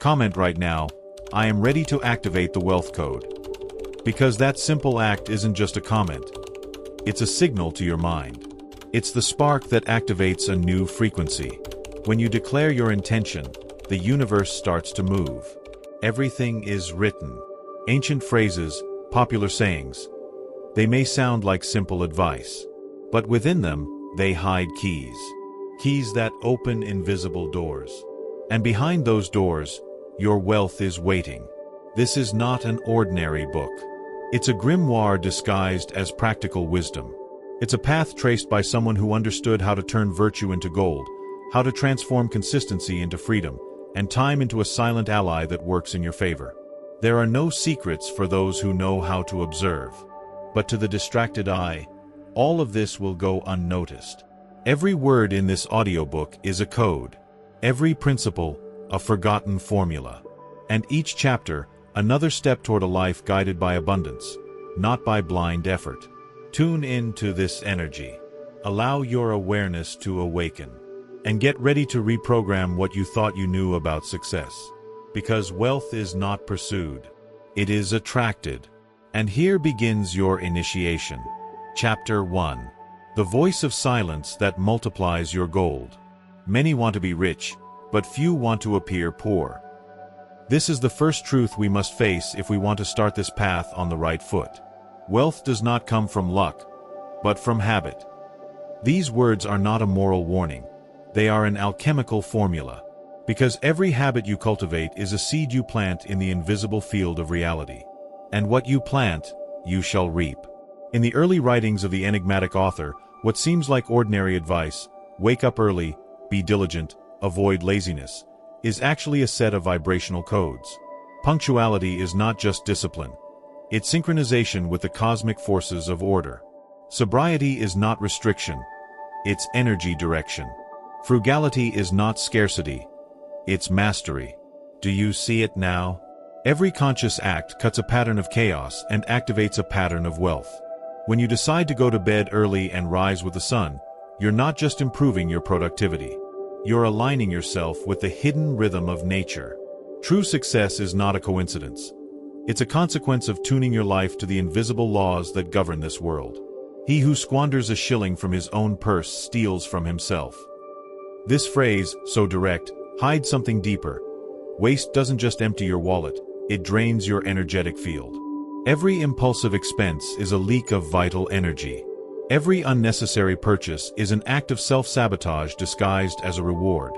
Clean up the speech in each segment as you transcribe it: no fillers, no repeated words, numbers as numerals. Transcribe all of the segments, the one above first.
Comment right now, "I am ready to activate the wealth code." Because that simple act isn't just a comment. It's a signal to your mind. It's the spark that activates a new frequency. When you declare your intention, the universe starts to move. Everything is written. Ancient phrases, popular sayings. They may sound like simple advice, but within them, they hide keys. Keys that open invisible doors. And behind those doors, your wealth is waiting. This is not an ordinary book. It's a grimoire disguised as practical wisdom. It's a path traced by someone who understood how to turn virtue into gold, how to transform consistency into freedom, and time into a silent ally that works in your favor. There are no secrets for those who know how to observe. But to the distracted eye, all of this will go unnoticed. Every word in this audiobook is a code. Every principle, a forgotten formula. And each chapter, another step toward a life guided by abundance, not by blind effort. Tune in to this energy. Allow your awareness to awaken. And get ready to reprogram what you thought you knew about success. Because wealth is not pursued. It is attracted. And here begins your initiation. Chapter 1. The voice of silence that multiplies your gold. Many want to be rich, but few want to appear poor. This is the first truth we must face if we want to start this path on the right foot. Wealth does not come from luck, but from habit. These words are not a moral warning. They are an alchemical formula. Because every habit you cultivate is a seed you plant in the invisible field of reality. And what you plant, you shall reap. In the early writings of the enigmatic author, what seems like ordinary advice, wake up early, be diligent, avoid laziness, is actually a set of vibrational codes. Punctuality is not just discipline. It's synchronization with the cosmic forces of order. Sobriety is not restriction. It's energy direction. Frugality is not scarcity. It's mastery. Do you see it now? Every conscious act cuts a pattern of chaos and activates a pattern of wealth. When you decide to go to bed early and rise with the sun, you're not just improving your productivity. You're aligning yourself with the hidden rhythm of nature. True success is not a coincidence. It's a consequence of tuning your life to the invisible laws that govern this world. He who squanders a shilling from his own purse steals from himself. This phrase, so direct, hides something deeper. Waste doesn't just empty your wallet, it drains your energetic field. Every impulsive expense is a leak of vital energy. Every unnecessary purchase is an act of self-sabotage disguised as a reward.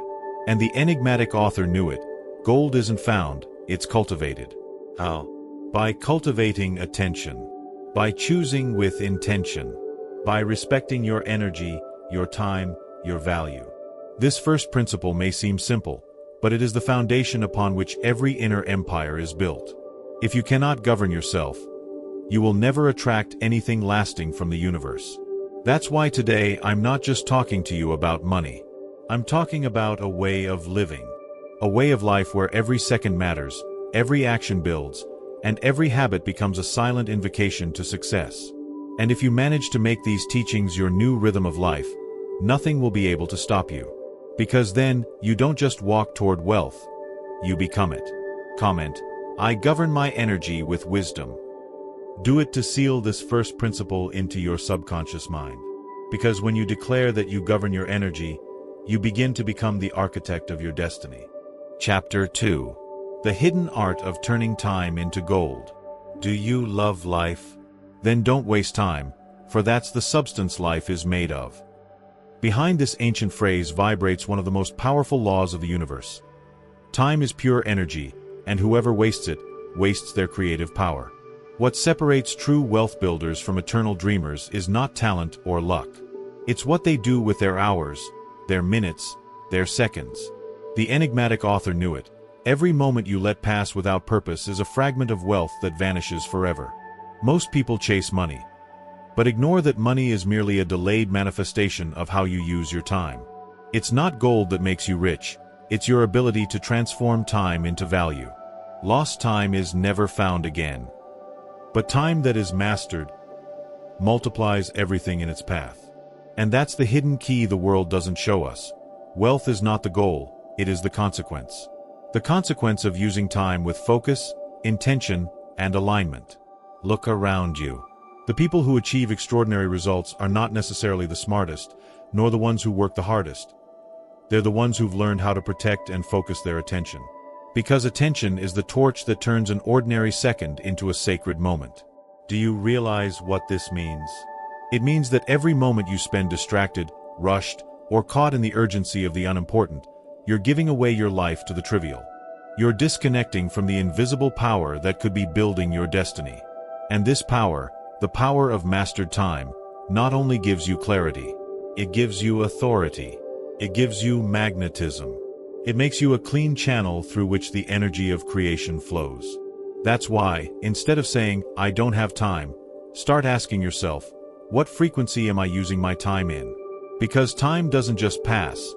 And the enigmatic author knew it. Gold isn't found, it's cultivated. How? By cultivating attention. By choosing with intention. By respecting your energy, your time, your value. This first principle may seem simple, but it is the foundation upon which every inner empire is built. If you cannot govern yourself, you will never attract anything lasting from the universe. That's why today I'm not just talking to you about money. I'm talking about a way of living. A way of life where every second matters, every action builds, and every habit becomes a silent invocation to success. And if you manage to make these teachings your new rhythm of life, nothing will be able to stop you. Because then, you don't just walk toward wealth, you become it. Comment, I govern my energy with wisdom. Do it to seal this first principle into your subconscious mind. Because when you declare that you govern your energy, you begin to become the architect of your destiny. Chapter 2. The hidden art of turning time into gold. Do you love life? Then don't waste time, for that's the substance life is made of. Behind this ancient phrase vibrates one of the most powerful laws of the universe. Time is pure energy, and whoever wastes it, wastes their creative power. What separates true wealth builders from eternal dreamers is not talent or luck. It's what they do with their hours, their minutes, their seconds. The enigmatic author knew it. Every moment you let pass without purpose is a fragment of wealth that vanishes forever. Most people chase money. But ignore that money is merely a delayed manifestation of how you use your time. It's not gold that makes you rich, it's your ability to transform time into value. Lost time is never found again. But time that is mastered multiplies everything in its path. And that's the hidden key the world doesn't show us. Wealth is not the goal, it is the consequence. The consequence of using time with focus, intention, and alignment. Look around you. The people who achieve extraordinary results are not necessarily the smartest, nor the ones who work the hardest. They're the ones who've learned how to protect and focus their attention. Because attention is the torch that turns an ordinary second into a sacred moment. Do you realize what this means? It means that every moment you spend distracted, rushed, or caught in the urgency of the unimportant, you're giving away your life to the trivial. You're disconnecting from the invisible power that could be building your destiny. And this power, the power of mastered time, not only gives you clarity, it gives you authority. It gives you magnetism. It makes you a clean channel through which the energy of creation flows. That's why, instead of saying, "I don't have time," start asking yourself, what frequency am I using my time in? Because time doesn't just pass.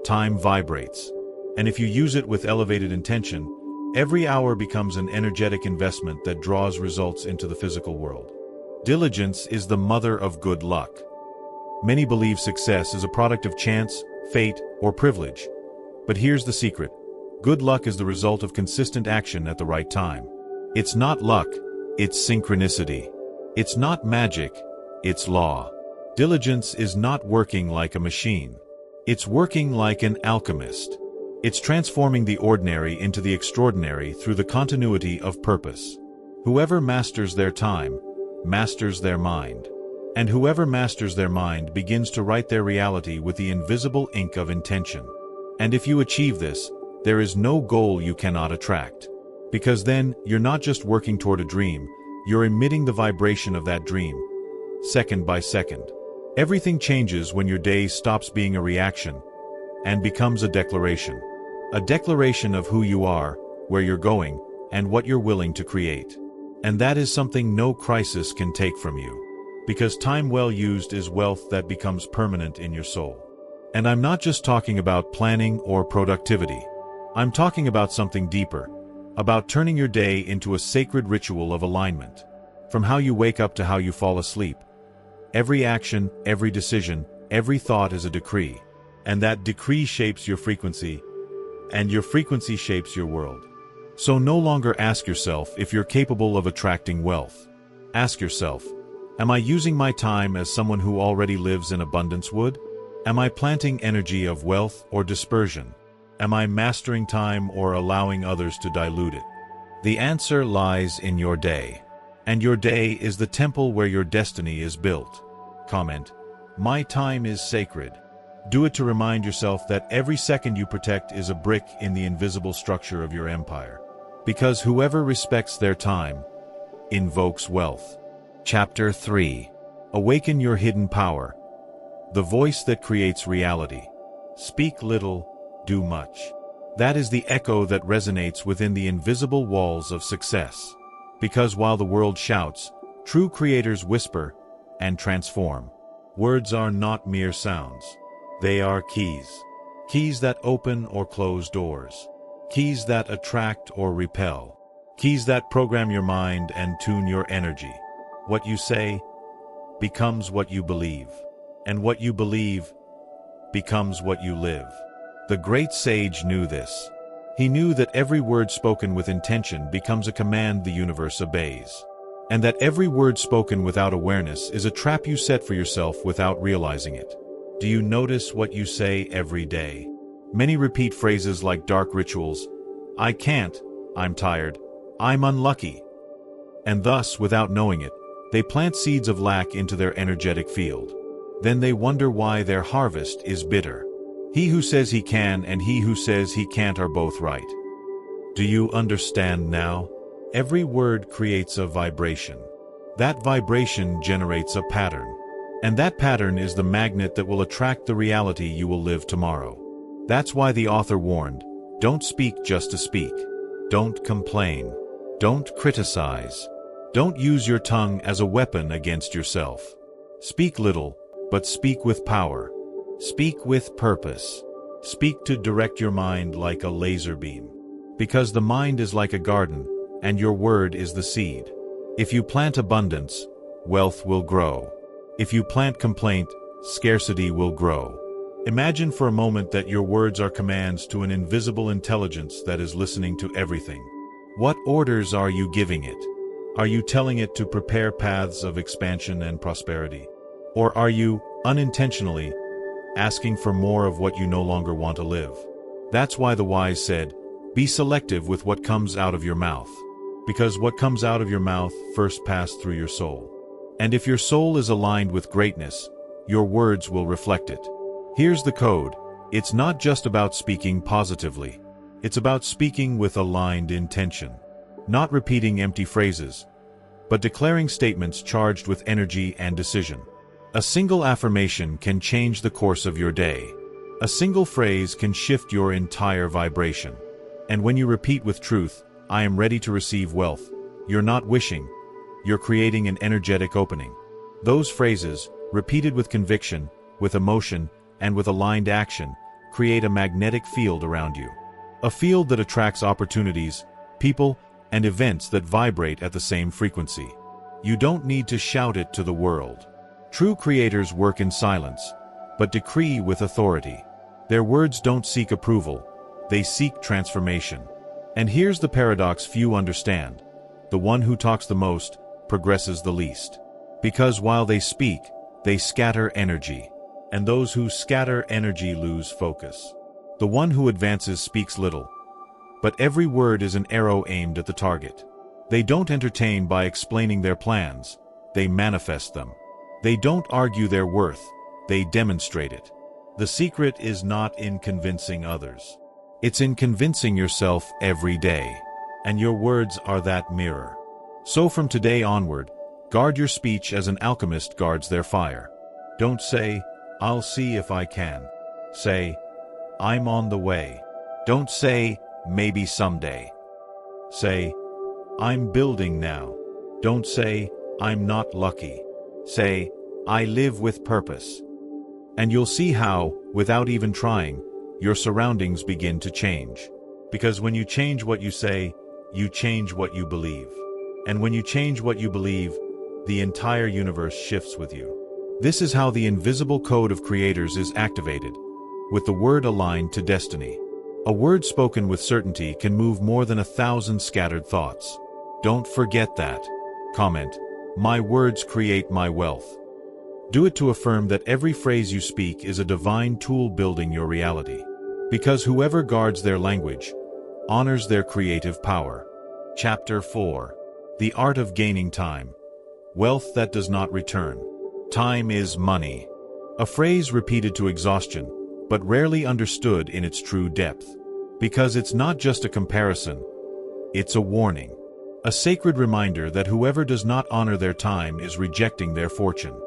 Time vibrates. And if you use it with elevated intention, every hour becomes an energetic investment that draws results into the physical world. Diligence is the mother of good luck. Many believe success is a product of chance, fate, or privilege. But here's the secret. Good luck is the result of consistent action at the right time. It's not luck, it's synchronicity. It's not magic, it's law. Diligence is not working like a machine. It's working like an alchemist. It's transforming the ordinary into the extraordinary through the continuity of purpose. Whoever masters their time, masters their mind. And whoever masters their mind begins to write their reality with the invisible ink of intention. And if you achieve this, there is no goal you cannot attract. Because then, you're not just working toward a dream, you're emitting the vibration of that dream, second by second. Everything changes when your day stops being a reaction and becomes a declaration. A declaration of who you are, where you're going, and what you're willing to create. And that is something no crisis can take from you. Because time well used is wealth that becomes permanent in your soul. And I'm not just talking about planning or productivity. I'm talking about something deeper, about turning your day into a sacred ritual of alignment. From how you wake up to how you fall asleep. Every action, every decision, every thought is a decree. And that decree shapes your frequency, and your frequency shapes your world. So no longer ask yourself if you're capable of attracting wealth. Ask yourself, am I using my time as someone who already lives in abundance would? Am I planting energy of wealth or dispersion? Am I mastering time or allowing others to dilute it? The answer lies in your day. And your day is the temple where your destiny is built. Comment, my time is sacred. Do it to remind yourself that every second you protect is a brick in the invisible structure of your empire. Because whoever respects their time invokes wealth. Chapter 3. Awaken your hidden power. The voice that creates reality. Speak little, do much. That is the echo that resonates within the invisible walls of success. Because while the world shouts, true creators whisper and transform. Words are not mere sounds. They are keys. Keys that open or close doors. Keys that attract or repel. Keys that program your mind and tune your energy. What you say becomes what you believe. And what you believe becomes what you live. The great sage knew this. He knew that every word spoken with intention becomes a command the universe obeys. And that every word spoken without awareness is a trap you set for yourself without realizing it. Do you notice what you say every day? Many repeat phrases like dark rituals, I can't, I'm tired, I'm unlucky. And thus, without knowing it, they plant seeds of lack into their energetic field. Then they wonder why their harvest is bitter. He who says he can and he who says he can't are both right. Do you understand now? Every word creates a vibration. That vibration generates a pattern. And that pattern is the magnet that will attract the reality you will live tomorrow. That's why the author warned, don't speak just to speak. Don't complain. Don't criticize. Don't use your tongue as a weapon against yourself. Speak little, but speak with power. Speak with purpose. Speak to direct your mind like a laser beam. Because the mind is like a garden, and your word is the seed. If you plant abundance, wealth will grow. If you plant complaint, scarcity will grow. Imagine for a moment that your words are commands to an invisible intelligence that is listening to everything. What orders are you giving it? Are you telling it to prepare paths of expansion and prosperity? Or are you, unintentionally, asking for more of what you no longer want to live? That's why the wise said, be selective with what comes out of your mouth. Because what comes out of your mouth first passed through your soul. And if your soul is aligned with greatness, your words will reflect it. Here's the code. It's not just about speaking positively. It's about speaking with aligned intention. Not repeating empty phrases, but declaring statements charged with energy and decision. A single affirmation can change the course of your day. A single phrase can shift your entire vibration. And when you repeat with truth, I am ready to receive wealth, you're not wishing, you're creating an energetic opening. Those phrases, repeated with conviction, with emotion, and with aligned action, create a magnetic field around you. A field that attracts opportunities, people, and events that vibrate at the same frequency. You don't need to shout it to the world. True creators work in silence, but decree with authority. Their words don't seek approval, they seek transformation. And here's the paradox few understand. The one who talks the most progresses the least. Because while they speak, they scatter energy. And those who scatter energy lose focus. The one who advances speaks little, but every word is an arrow aimed at the target. They don't entertain by explaining their plans, they manifest them. They don't argue their worth, they demonstrate it. The secret is not in convincing others. It's in convincing yourself every day. And your words are that mirror. So from today onward, guard your speech as an alchemist guards their fire. Don't say, I'll see if I can. Say, I'm on the way. Don't say, maybe someday. Say, I'm building now. Don't say, I'm not lucky. Say, I live with purpose. And you'll see how, without even trying, your surroundings begin to change. Because when you change what you say, you change what you believe. And when you change what you believe, the entire universe shifts with you. This is how the invisible code of creators is activated, with the word aligned to destiny. A word spoken with certainty can move more than 1,000 scattered thoughts. Don't forget that. Comment, my words create my wealth. Do it to affirm that every phrase you speak is a divine tool building your reality. Because whoever guards their language honors their creative power. Chapter 4. The Art of Gaining Time. Wealth that does not return. Time is money. A phrase repeated to exhaustion, but rarely understood in its true depth. Because it's not just a comparison, it's a warning. A sacred reminder that whoever does not honor their time is rejecting their fortune.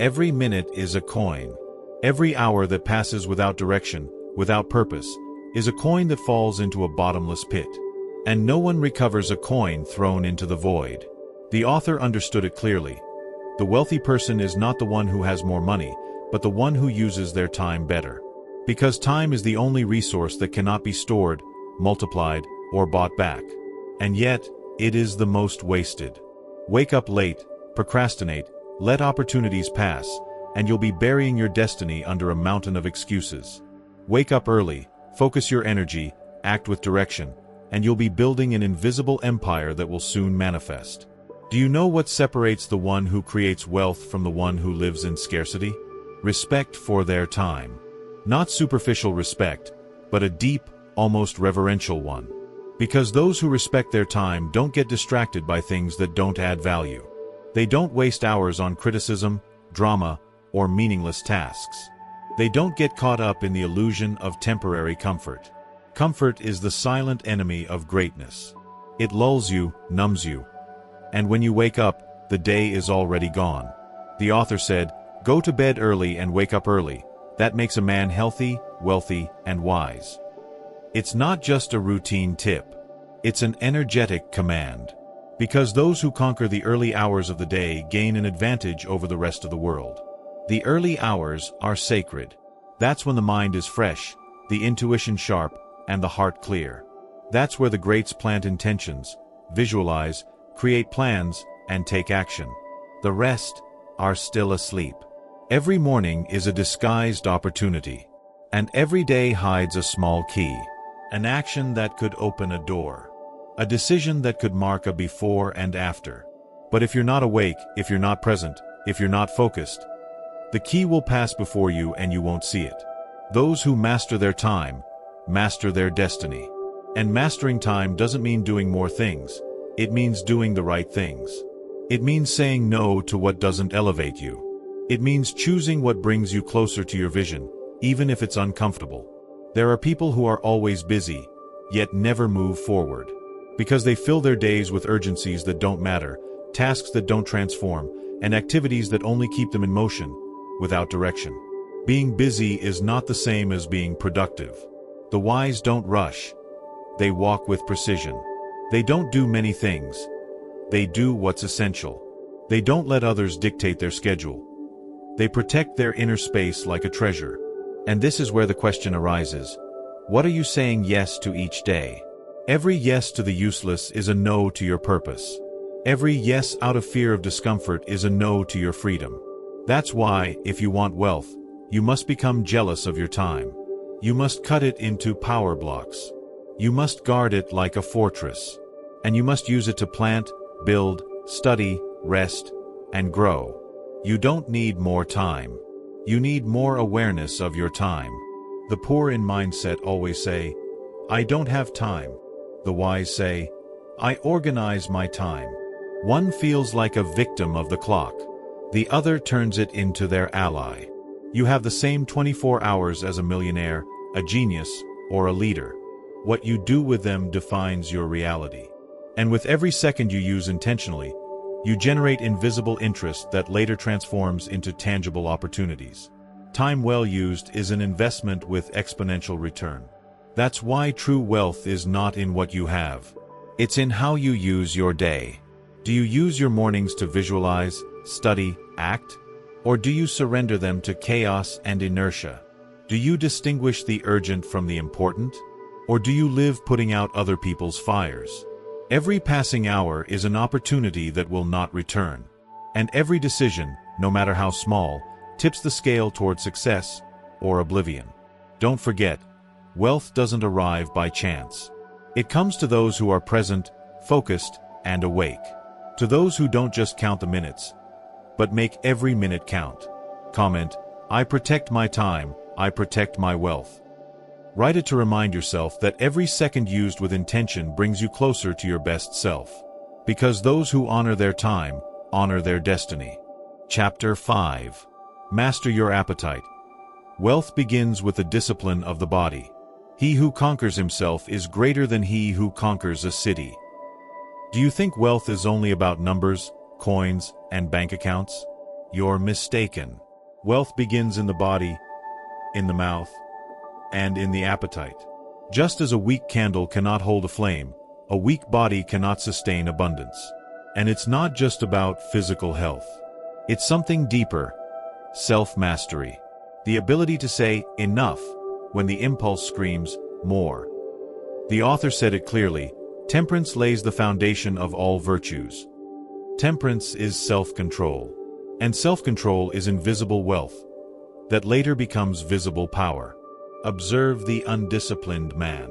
Every minute is a coin. Every hour that passes without direction, without purpose, is a coin that falls into a bottomless pit. And no one recovers a coin thrown into the void. The author understood it clearly. The wealthy person is not the one who has more money, but the one who uses their time better. Because time is the only resource that cannot be stored, multiplied, or bought back. And yet, it is the most wasted. Wake up late, procrastinate, let opportunities pass, and you'll be burying your destiny under a mountain of excuses. Wake up early, focus your energy, act with direction, and you'll be building an invisible empire that will soon manifest. Do you know what separates the one who creates wealth from the one who lives in scarcity? Respect for their time. Not superficial respect, but a deep, almost reverential one. Because those who respect their time don't get distracted by things that don't add value. They don't waste hours on criticism, drama, or meaningless tasks. They don't get caught up in the illusion of temporary comfort. Comfort is the silent enemy of greatness. It lulls you, numbs you. And when you wake up, the day is already gone. The author said, go to bed early and wake up early. That makes a man healthy, wealthy, and wise. It's not just a routine tip. It's an energetic command. Because those who conquer the early hours of the day gain an advantage over the rest of the world. The early hours are sacred. That's when the mind is fresh, the intuition sharp, and the heart clear. That's where the greats plant intentions, visualize, create plans, and take action. The rest are still asleep. Every morning is a disguised opportunity. And every day hides a small key. An action that could open a door. A decision that could mark a before and after. But if you're not awake, if you're not present, if you're not focused, the key will pass before you and you won't see it. Those who master their time, master their destiny. And mastering time doesn't mean doing more things. It means doing the right things. It means saying no to what doesn't elevate you. It means choosing what brings you closer to your vision, even if it's uncomfortable. There are people who are always busy, yet never move forward. Because they fill their days with urgencies that don't matter, tasks that don't transform, and activities that only keep them in motion, without direction. Being busy is not the same as being productive. The wise don't rush. They walk with precision. They don't do many things. They do what's essential. They don't let others dictate their schedule. They protect their inner space like a treasure. And this is where the question arises. What are you saying yes to each day? Every yes to the useless is a no to your purpose. Every yes out of fear of discomfort is a no to your freedom. That's why, if you want wealth, you must become jealous of your time. You must cut it into power blocks. You must guard it like a fortress. And you must use it to plant, build, study, rest, and grow. You don't need more time. You need more awareness of your time. The poor in mindset always say, I don't have time. The wise say, I organize my time. One feels like a victim of the clock. The other turns it into their ally. You have the same 24 hours as a millionaire, a genius, or a leader. What you do with them defines your reality. And with every second you use intentionally, you generate invisible interest that later transforms into tangible opportunities. Time well used is an investment with exponential return. That's why true wealth is not in what you have. It's in how you use your day. Do you use your mornings to visualize, study, act? Or do you surrender them to chaos and inertia? Do you distinguish the urgent from the important? Or do you live putting out other people's fires? Every passing hour is an opportunity that will not return. And every decision, no matter how small, tips the scale toward success or oblivion. Don't forget, wealth doesn't arrive by chance. It comes to those who are present, focused, and awake. To those who don't just count the minutes, but make every minute count. Comment, I protect my time, I protect my wealth. Write it to remind yourself that every second used with intention brings you closer to your best self. Because those who honor their time, honor their destiny. Chapter 5. Master your appetite. Wealth begins with the discipline of the body. He who conquers himself is greater than he who conquers a city. Do you think wealth is only about numbers, coins, and bank accounts? You're mistaken. Wealth begins in the body, in the mouth, and in the appetite. Just as a weak candle cannot hold a flame, a weak body cannot sustain abundance. And it's not just about physical health. It's something deeper, self-mastery. The ability to say, enough, when the impulse screams, more. The author said it clearly, temperance lays the foundation of all virtues. Temperance is self-control. And self-control is invisible wealth, that later becomes visible power. Observe the undisciplined man.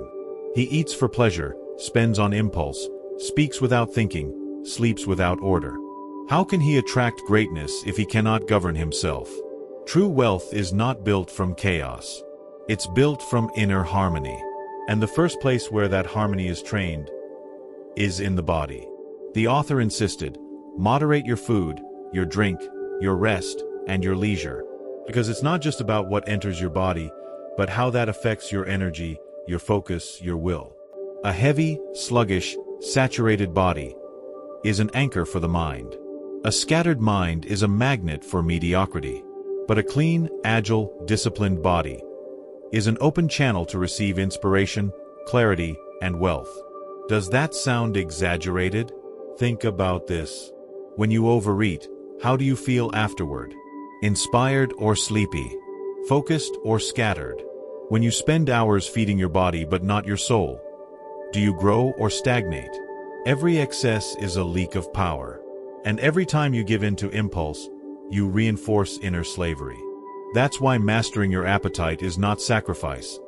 He eats for pleasure, spends on impulse, speaks without thinking, sleeps without order. How can he attract greatness if he cannot govern himself? True wealth is not built from chaos. It's built from inner harmony. And the first place where that harmony is trained is in the body. The author insisted, moderate your food, your drink, your rest, and your leisure. Because it's not just about what enters your body, but how that affects your energy, your focus, your will. A heavy, sluggish, saturated body is an anchor for the mind. A scattered mind is a magnet for mediocrity. But a clean, agile, disciplined body is an open channel to receive inspiration, clarity, and wealth. Does that sound exaggerated? Think about this. When you overeat, how do you feel afterward? Inspired or sleepy? Focused or scattered? When you spend hours feeding your body but not your soul, do you grow or stagnate? Every excess is a leak of power. And every time you give in to impulse, you reinforce inner slavery. That's why mastering your appetite is not sacrifice.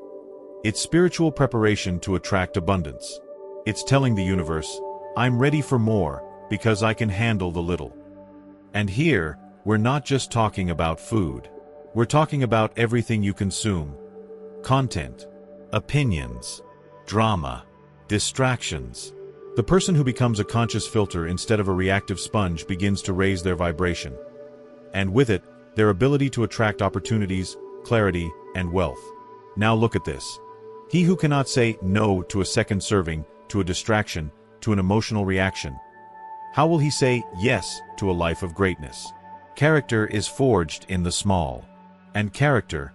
It's spiritual preparation to attract abundance. It's telling the universe, I'm ready for more, because I can handle the little. And here, we're not just talking about food. We're talking about everything you consume. Content, opinions, drama, distractions. The person who becomes a conscious filter instead of a reactive sponge begins to raise their vibration. And with it, their ability to attract opportunities, clarity, and wealth. Now look at this. He who cannot say no to a second serving, to a distraction, to an emotional reaction, how will he say yes to a life of greatness? Character is forged in the small. And character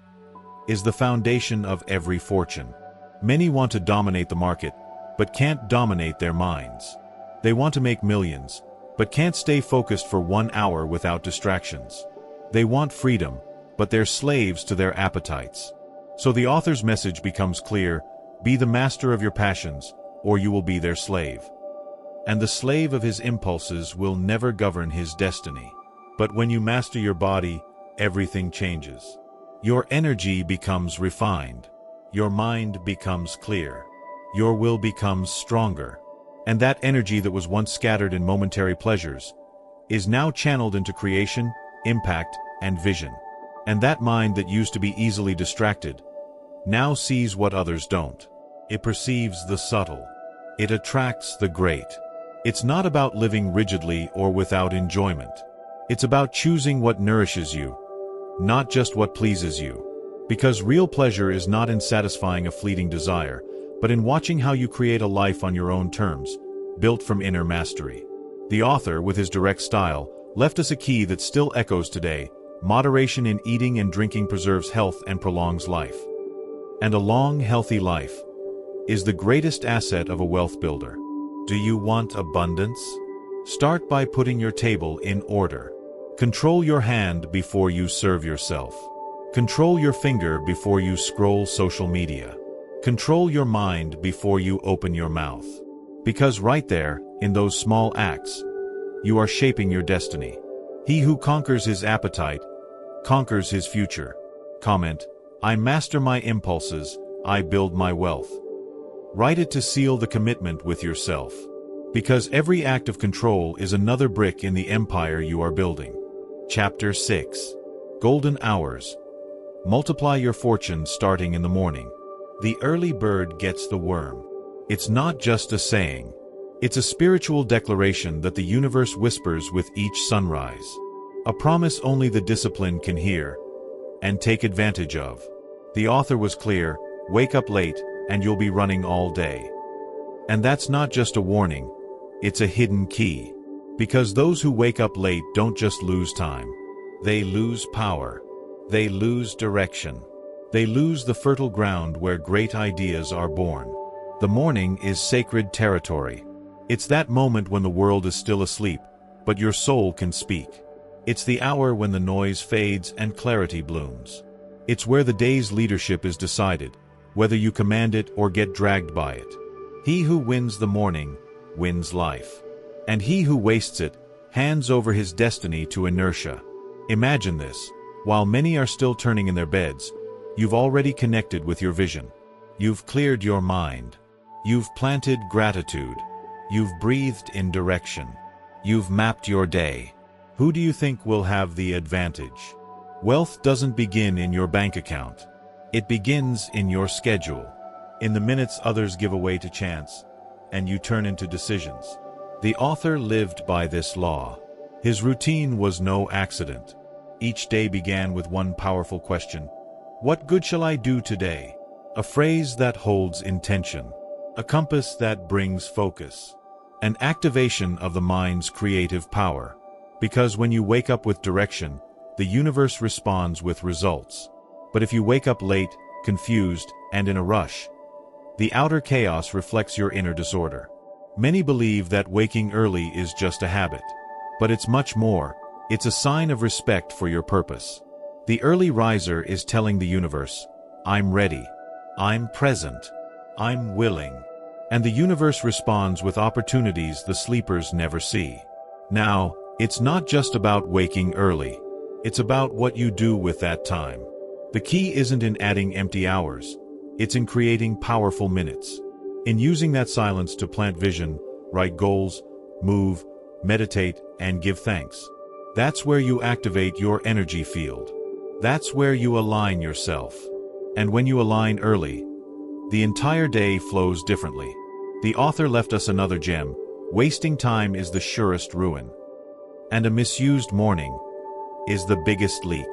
is the foundation of every fortune. Many want to dominate the market, but can't dominate their minds. They want to make millions, but can't stay focused for 1 hour without distractions. They want freedom, but they're slaves to their appetites. So the author's message becomes clear: be the master of your passions, or you will be their slave. And the slave of his impulses will never govern his destiny. But when you master your body, everything changes. Your energy becomes refined. Your mind becomes clear. Your will becomes stronger. And that energy that was once scattered in momentary pleasures is now channeled into creation, impact, and vision. And that mind that used to be easily distracted now sees what others don't. It perceives the subtle. It attracts the great. It's not about living rigidly or without enjoyment. It's about choosing what nourishes you, not just what pleases you. Because real pleasure is not in satisfying a fleeting desire, but in watching how you create a life on your own terms, built from inner mastery. The author, with his direct style, left us a key that still echoes today: moderation in eating and drinking preserves health and prolongs life. And a long, healthy life is the greatest asset of a wealth builder. Do you want abundance? Start by putting your table in order. Control your hand before you serve yourself. Control your finger before you scroll social media. Control your mind before you open your mouth. Because right there, in those small acts, you are shaping your destiny. He who conquers his appetite conquers his future. Comment: I master my impulses, I build my wealth. Write it to seal the commitment with yourself. Because every act of control is another brick in the empire you are building. Chapter 6. Golden Hours. Multiply your fortune starting in the morning. The early bird gets the worm. It's not just a saying. It's a spiritual declaration that the universe whispers with each sunrise. A promise only the disciplined can hear and take advantage of. The author was clear: wake up late, and you'll be running all day. And that's not just a warning, it's a hidden key. Because those who wake up late don't just lose time. They lose power. They lose direction. They lose the fertile ground where great ideas are born. The morning is sacred territory. It's that moment when the world is still asleep, but your soul can speak. It's the hour when the noise fades and clarity blooms. It's where the day's leadership is decided, whether you command it or get dragged by it. He who wins the morning wins life. And he who wastes it hands over his destiny to inertia. Imagine this: while many are still turning in their beds, you've already connected with your vision. You've cleared your mind. You've planted gratitude. You've breathed in direction. You've mapped your day. Who do you think will have the advantage? Wealth doesn't begin in your bank account. It begins in your schedule. In the minutes others give away to chance, and you turn into decisions. The author lived by this law. His routine was no accident. Each day began with one powerful question: what good shall I do today? A phrase that holds intention. A compass that brings focus. An activation of the mind's creative power. Because when you wake up with direction, the universe responds with results. But if you wake up late, confused, and in a rush, the outer chaos reflects your inner disorder. Many believe that waking early is just a habit. But it's much more. It's a sign of respect for your purpose. The early riser is telling the universe, I'm ready. I'm present. I'm willing. And the universe responds with opportunities the sleepers never see. Now, it's not just about waking early. It's about what you do with that time. The key isn't in adding empty hours. It's in creating powerful minutes. In using that silence to plant vision, write goals, move, meditate, and give thanks. That's where you activate your energy field. That's where you align yourself. And when you align early, the entire day flows differently. The author left us another gem. Wasting time is the surest ruin. And a misused morning is the biggest leak.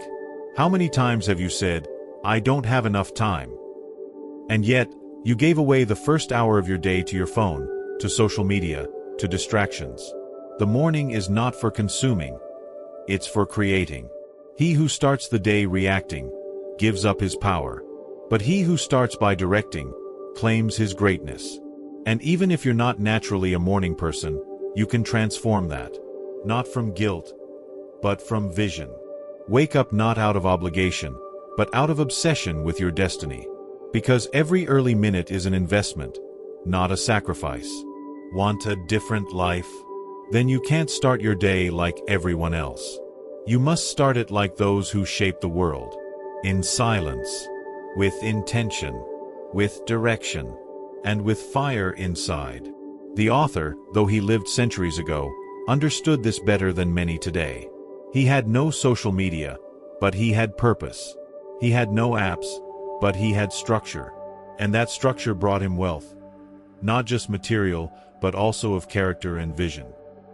How many times have you said, "I don't have enough time"? And yet, you gave away the first hour of your day to your phone, to social media, to distractions. The morning is not for consuming. It's for creating. He who starts the day reacting gives up his power. But he who starts by directing claims his greatness. And even if you're not naturally a morning person, you can transform that. Not from guilt, but from vision. Wake up not out of obligation, but out of obsession with your destiny. Because every early minute is an investment, not a sacrifice. Want a different life? Then you can't start your day like everyone else. You must start it like those who shape the world. In silence, with intention, with direction, and with fire inside. The author, though he lived centuries ago, understood this better than many today. He had no social media, but he had purpose. He had no apps, but he had structure. And that structure brought him wealth. Not just material, but also of character and vision.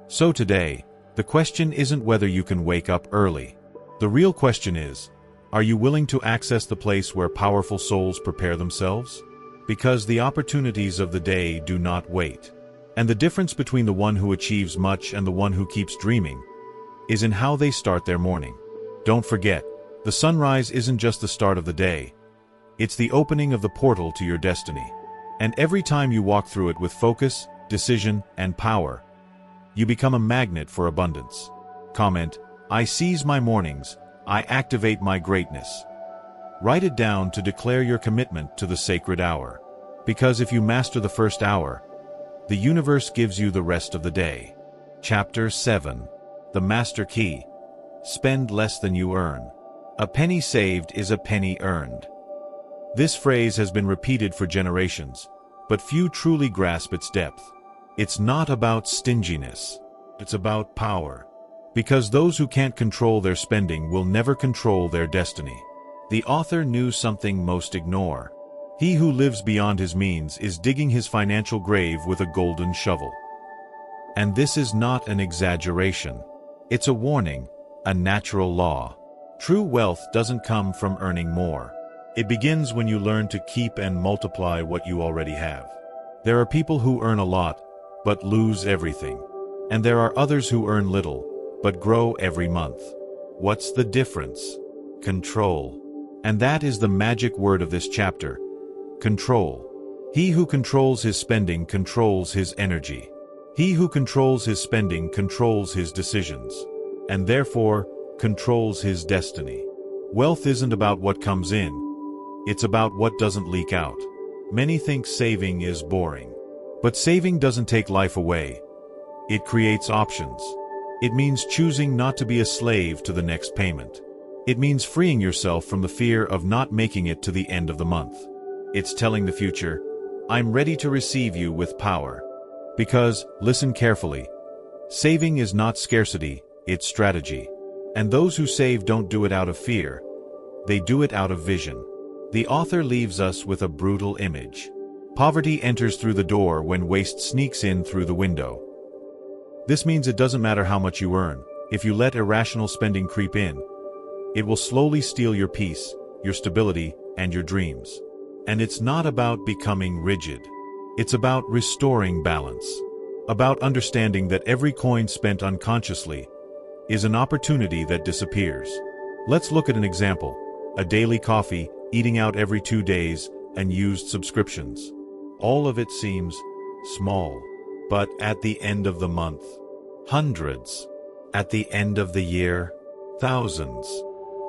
So today, the question isn't whether you can wake up early. The real question is, are you willing to access the place where powerful souls prepare themselves? Because the opportunities of the day do not wait. And the difference between the one who achieves much and the one who keeps dreaming is in how they start their morning. Don't forget, the sunrise isn't just the start of the day. It's the opening of the portal to your destiny. And every time you walk through it with focus, decision, and power, you become a magnet for abundance. Comment, I seize my mornings, I activate my greatness. Write it down to declare your commitment to the sacred hour. Because if you master the first hour, the universe gives you the rest of the day. Chapter 7. The Master Key. Spend less than you earn. A penny saved is a penny earned. This phrase has been repeated for generations, but few truly grasp its depth. It's not about stinginess. It's about power. Because those who can't control their spending will never control their destiny. The author knew something most ignore. He who lives beyond his means is digging his financial grave with a golden shovel. And this is not an exaggeration. It's a warning, a natural law. True wealth doesn't come from earning more. It begins when you learn to keep and multiply what you already have. There are people who earn a lot, but lose everything. And there are others who earn little, but grow every month. What's the difference? Control. And that is the magic word of this chapter. Control. He who controls his spending controls his energy. He who controls his spending controls his decisions, and therefore controls his destiny. Wealth isn't about what comes in, it's about what doesn't leak out. Many think saving is boring. But saving doesn't take life away. It creates options. It means choosing not to be a slave to the next payment. It means freeing yourself from the fear of not making it to the end of the month. It's telling the future, I'm ready to receive you with power. Because, listen carefully, saving is not scarcity, it's strategy. And those who save don't do it out of fear. They do it out of vision. The author leaves us with a brutal image. Poverty enters through the door when waste sneaks in through the window. This means it doesn't matter how much you earn. If you let irrational spending creep in, it will slowly steal your peace, your stability, and your dreams. And it's not about becoming rigid. It's about restoring balance. About understanding that every coin spent unconsciously is an opportunity that disappears. Let's look at an example. A daily coffee, eating out every 2 days, and used subscriptions. All of it seems small. But at the end of the month, hundreds. At the end of the year, thousands.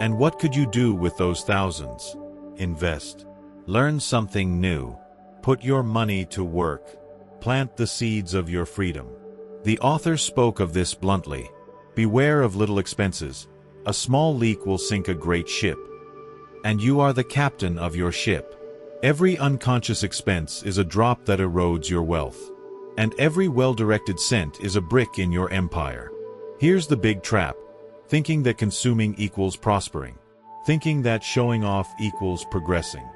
And what could you do with those thousands? Invest. Learn something new. Put your money to work. Plant the seeds of your freedom. The author spoke of this bluntly. Beware of little expenses. A small leak will sink a great ship. And you are the captain of your ship. Every unconscious expense is a drop that erodes your wealth. And every well-directed cent is a brick in your empire. Here's the big trap: thinking that consuming equals prospering. Thinking that showing off equals progressing.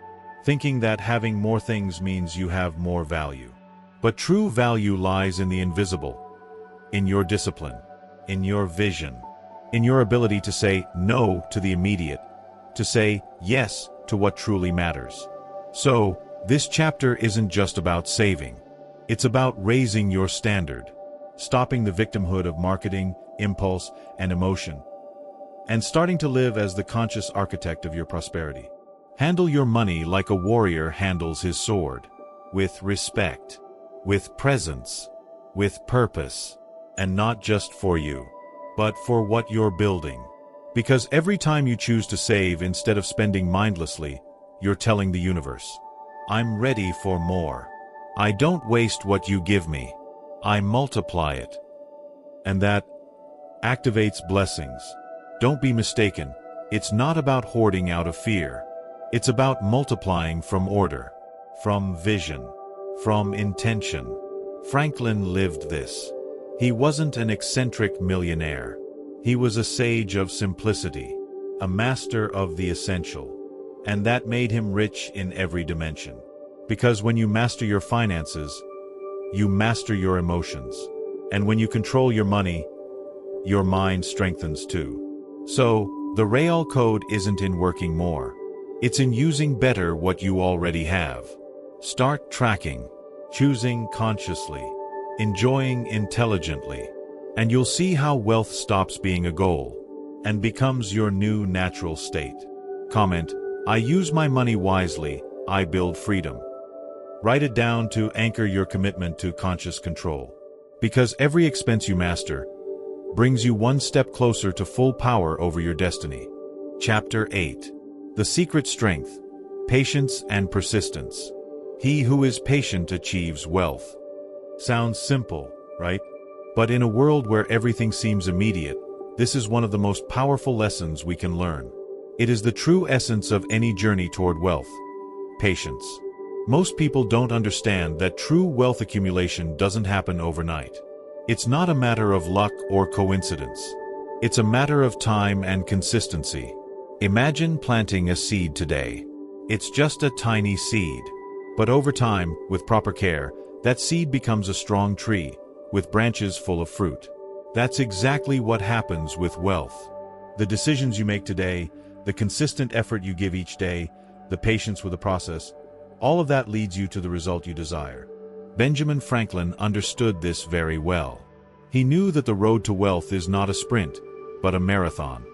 Thinking that having more things means you have more value. But true value lies in the invisible. In your discipline. In your vision. In your ability to say no to the immediate. To say yes to what truly matters. So, this chapter isn't just about saving. It's about raising your standard. Stopping the victimhood of marketing, impulse, and emotion. And starting to live as the conscious architect of your prosperity. Handle your money like a warrior handles his sword. With respect. With presence. With purpose. And not just for you, but for what you're building. Because every time you choose to save instead of spending mindlessly, you're telling the universe, I'm ready for more. I don't waste what you give me. I multiply it. And that activates blessings. Don't be mistaken. It's not about hoarding out of fear. It's about multiplying from order, from vision, from intention. Franklin lived this. He wasn't an eccentric millionaire. He was a sage of simplicity, a master of the essential. And that made him rich in every dimension. Because when you master your finances, you master your emotions. And when you control your money, your mind strengthens too. So, the Real Code isn't in working more. It's in using better what you already have. Start tracking, choosing consciously, enjoying intelligently. And you'll see how wealth stops being a goal and becomes your new natural state. Comment, I use my money wisely, I build freedom. Write it down to anchor your commitment to conscious control. Because every expense you master brings you one step closer to full power over your destiny. Chapter 8. The Secret Strength, Patience and Persistence. He who is patient achieves wealth. Sounds simple, right? But in a world where everything seems immediate, this is one of the most powerful lessons we can learn. It is the true essence of any journey toward wealth. Patience. Most people don't understand that true wealth accumulation doesn't happen overnight. It's not a matter of luck or coincidence. It's a matter of time and consistency. Imagine planting a seed today. It's just a tiny seed. But over time, with proper care, that seed becomes a strong tree, with branches full of fruit. That's exactly what happens with wealth. The decisions you make today, the consistent effort you give each day, the patience with the process, all of that leads you to the result you desire. Benjamin Franklin understood this very well. He knew that the road to wealth is not a sprint, but a marathon.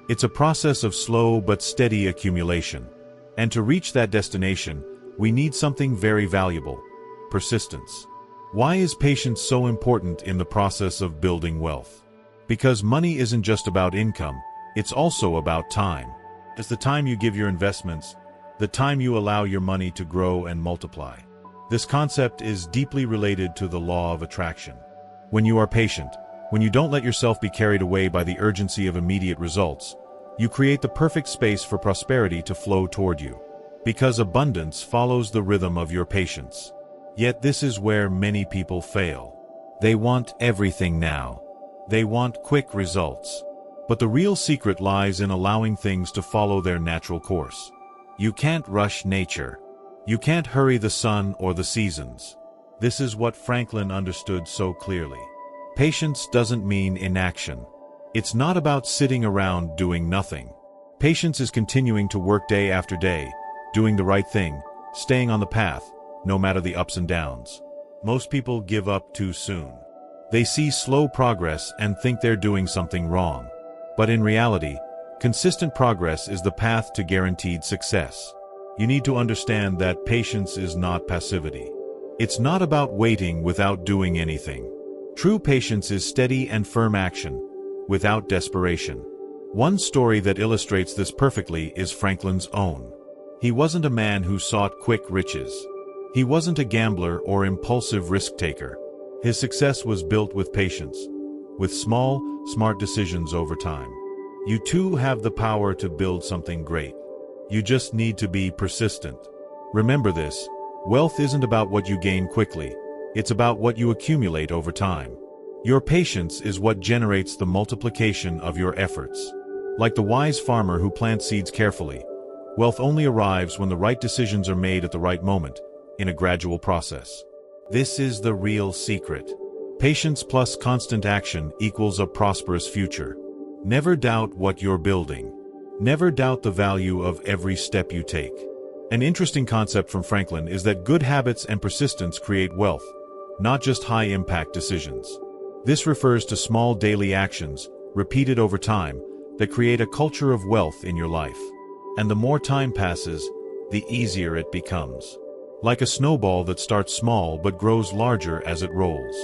It's a process of slow but steady accumulation. And to reach that destination, we need something very valuable: persistence. Why is patience so important in the process of building wealth? Because money isn't just about income, it's also about time. It's the time you give your investments, the time you allow your money to grow and multiply. This concept is deeply related to the law of attraction. When you are patient, when you don't let yourself be carried away by the urgency of immediate results, you create the perfect space for prosperity to flow toward you. Because abundance follows the rhythm of your patience. Yet this is where many people fail. They want everything now. They want quick results. But the real secret lies in allowing things to follow their natural course. You can't rush nature. You can't hurry the sun or the seasons. This is what Franklin understood so clearly. Patience doesn't mean inaction. It's not about sitting around doing nothing. Patience is continuing to work day after day, doing the right thing, staying on the path, no matter the ups and downs. Most people give up too soon. They see slow progress and think they're doing something wrong. But in reality, consistent progress is the path to guaranteed success. You need to understand that patience is not passivity. It's not about waiting without doing anything. True patience is steady and firm action, without desperation. One story that illustrates this perfectly is Franklin's own. He wasn't a man who sought quick riches. He wasn't a gambler or impulsive risk-taker. His success was built with patience, with small, smart decisions over time. You too have the power to build something great. You just need to be persistent. Remember this, wealth isn't about what you gain quickly, it's about what you accumulate over time. Your patience is what generates the multiplication of your efforts. Like the wise farmer who plants seeds carefully, wealth only arrives when the right decisions are made at the right moment, in a gradual process. This is the real secret. Patience plus constant action equals a prosperous future. Never doubt what you're building. Never doubt the value of every step you take. An interesting concept from Franklin is that good habits and persistence create wealth, not just high-impact decisions. This refers to small daily actions, repeated over time, that create a culture of wealth in your life. And the more time passes, the easier it becomes. Like a snowball that starts small but grows larger as it rolls.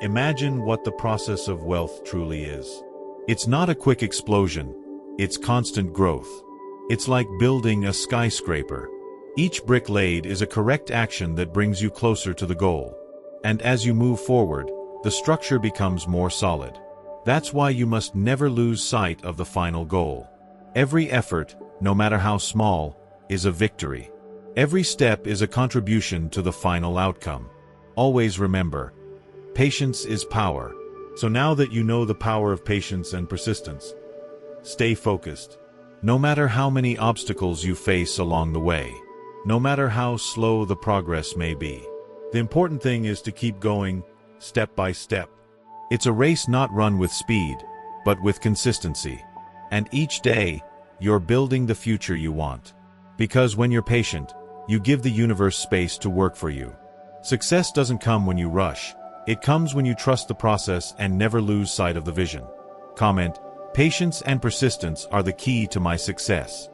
Imagine what the process of wealth truly is. It's not a quick explosion, it's constant growth. It's like building a skyscraper. Each brick laid is a correct action that brings you closer to the goal. And as you move forward, the structure becomes more solid. That's why you must never lose sight of the final goal. Every effort, no matter how small, is a victory. Every step is a contribution to the final outcome. Always remember, patience is power. So now that you know the power of patience and persistence, stay focused. No matter how many obstacles you face along the way, no matter how slow the progress may be, the important thing is to keep going, step by step. It's a race not run with speed, but with consistency. And each day, you're building the future you want. Because when you're patient, you give the universe space to work for you. Success doesn't come when you rush. It comes when you trust the process and never lose sight of the vision. Comment, patience and persistence are the key to my success.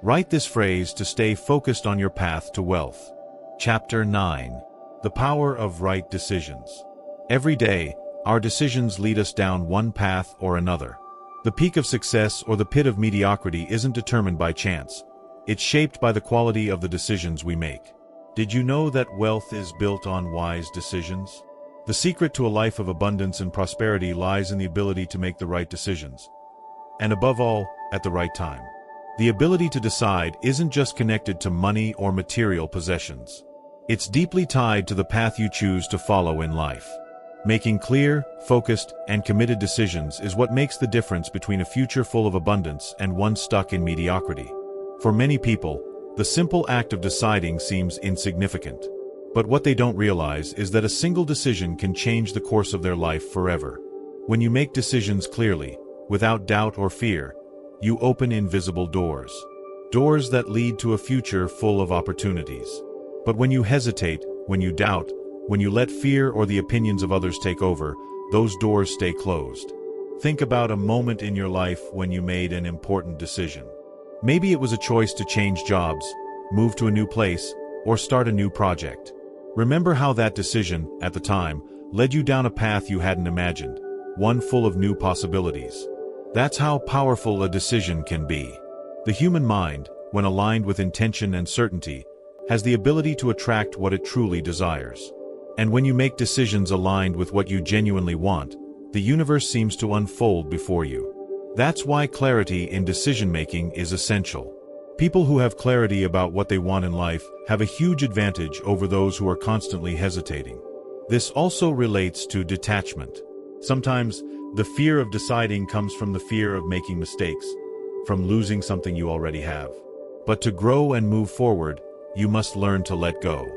Write this phrase to stay focused on your path to wealth. Chapter 9. The Power of Right Decisions. Every day, our decisions lead us down one path or another. The peak of success or the pit of mediocrity isn't determined by chance. It's shaped by the quality of the decisions we make. Did you know that wealth is built on wise decisions? The secret to a life of abundance and prosperity lies in the ability to make the right decisions. And above all, at the right time. The ability to decide isn't just connected to money or material possessions. It's deeply tied to the path you choose to follow in life. Making clear, focused, and committed decisions is what makes the difference between a future full of abundance and one stuck in mediocrity. For many people, the simple act of deciding seems insignificant. But what they don't realize is that a single decision can change the course of their life forever. When you make decisions clearly, without doubt or fear, you open invisible doors. Doors that lead to a future full of opportunities. But when you hesitate, when you doubt, when you let fear or the opinions of others take over, those doors stay closed. Think about a moment in your life when you made an important decision. Maybe it was a choice to change jobs, move to a new place, or start a new project. Remember how that decision, at the time, led you down a path you hadn't imagined, one full of new possibilities. That's how powerful a decision can be. The human mind, when aligned with intention and certainty, has the ability to attract what it truly desires. And when you make decisions aligned with what you genuinely want, the universe seems to unfold before you. That's why clarity in decision-making is essential. People who have clarity about what they want in life have a huge advantage over those who are constantly hesitating. This also relates to detachment. Sometimes, the fear of deciding comes from the fear of making mistakes, from losing something you already have. But to grow and move forward, you must learn to let go.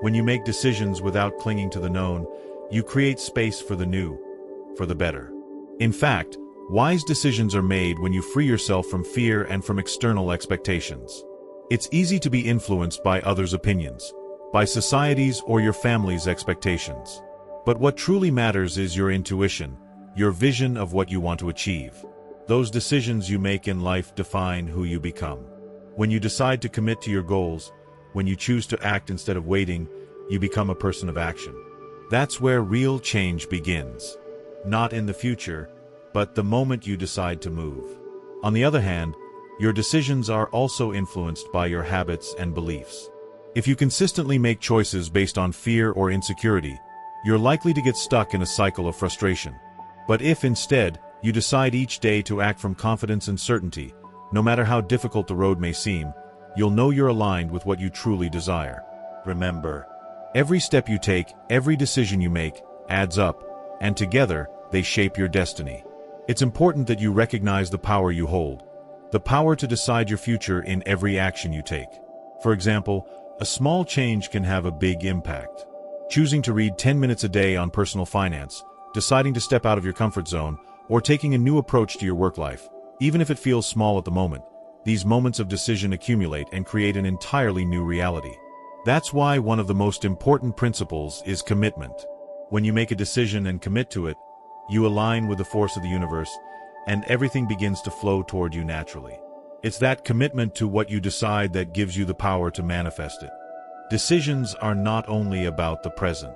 When you make decisions without clinging to the known, you create space for the new, for the better. In fact, wise decisions are made when you free yourself from fear and from external expectations. It's easy to be influenced by others' opinions, by society's or your family's expectations. But what truly matters is your intuition, your vision of what you want to achieve. Those decisions you make in life define who you become. When you decide to commit to your goals, when you choose to act instead of waiting, you become a person of action. That's where real change begins. Not in the future, but the moment you decide to move. On the other hand, your decisions are also influenced by your habits and beliefs. If you consistently make choices based on fear or insecurity, you're likely to get stuck in a cycle of frustration. But if instead, You decide each day to act from confidence and certainty. No matter how difficult the road may seem, you'll know you're aligned with what you truly desire. Remember, every step you take, every decision you make, adds up, and together, they shape your destiny. It's important that you recognize the power you hold, the power to decide your future in every action you take. For example, a small change can have a big impact. Choosing to read 10 minutes a day on personal finance, deciding to step out of your comfort zone, or taking a new approach to your work life, even if it feels small at the moment, these moments of decision accumulate and create an entirely new reality. That's why one of the most important principles is commitment. When you make a decision and commit to it, you align with the force of the universe, and everything begins to flow toward you naturally. It's that commitment to what you decide that gives you the power to manifest it. Decisions are not only about the present.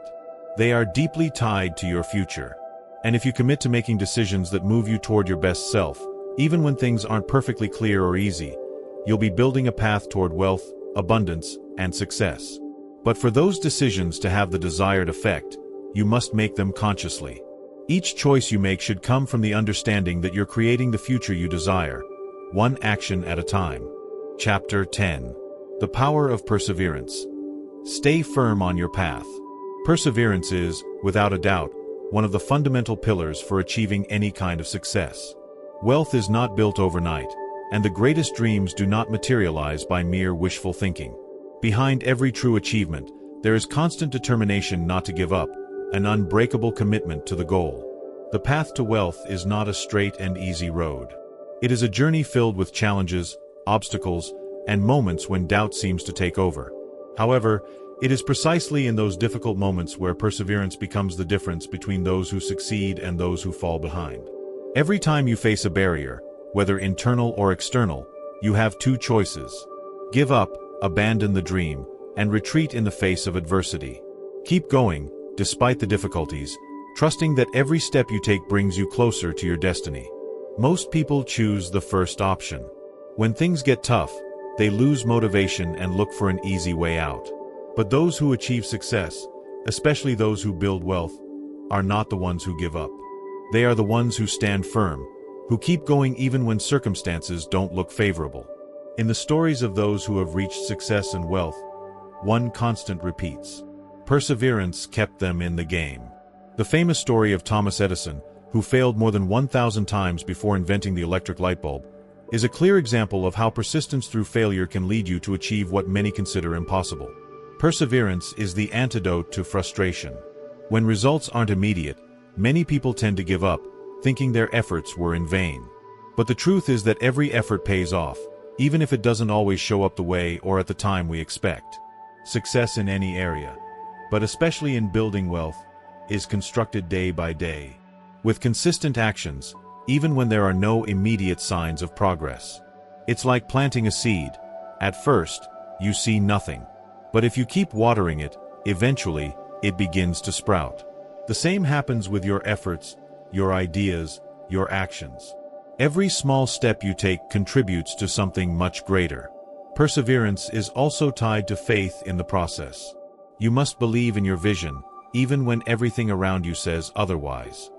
They are deeply tied to your future. And if you commit to making decisions that move you toward your best self, even when things aren't perfectly clear or easy, you'll be building a path toward wealth, abundance, and success. But for those decisions to have the desired effect, you must make them consciously. Each choice you make should come from the understanding that you're creating the future you desire, one action at a time. Chapter 10. The Power of Perseverance. Stay firm on your path. Perseverance is, without a doubt, one of the fundamental pillars for achieving any kind of success. Wealth is not built overnight, and the greatest dreams do not materialize by mere wishful thinking. Behind every true achievement, there is constant determination not to give up, an unbreakable commitment to the goal. The path to wealth is not a straight and easy road. It is a journey filled with challenges, obstacles, and moments when doubt seems to take over. However, it is precisely in those difficult moments where perseverance becomes the difference between those who succeed and those who fall behind. Every time you face a barrier, whether internal or external, you have two choices. Give up, abandon the dream, and retreat in the face of adversity. Keep going, despite the difficulties, trusting that every step you take brings you closer to your destiny. Most people choose the first option. When things get tough, they lose motivation and look for an easy way out. But those who achieve success, especially those who build wealth, are not the ones who give up. They are the ones who stand firm, who keep going even when circumstances don't look favorable. In the stories of those who have reached success and wealth, one constant repeats. Perseverance kept them in the game. The famous story of Thomas Edison, who failed more than 1,000 times before inventing the electric light bulb, is a clear example of how persistence through failure can lead you to achieve what many consider impossible. Perseverance is the antidote to frustration. When results aren't immediate, many people tend to give up, thinking their efforts were in vain. But the truth is that every effort pays off, even if it doesn't always show up the way or at the time we expect. Success in any area, but especially in building wealth, is constructed day by day, with consistent actions, even when there are no immediate signs of progress. It's like planting a seed. At first, you see nothing. But if you keep watering it, eventually, it begins to sprout. The same happens with your efforts, your ideas, your actions. Every small step you take contributes to something much greater. Perseverance is also tied to faith in the process. You must believe in your vision, even when everything around you says otherwise.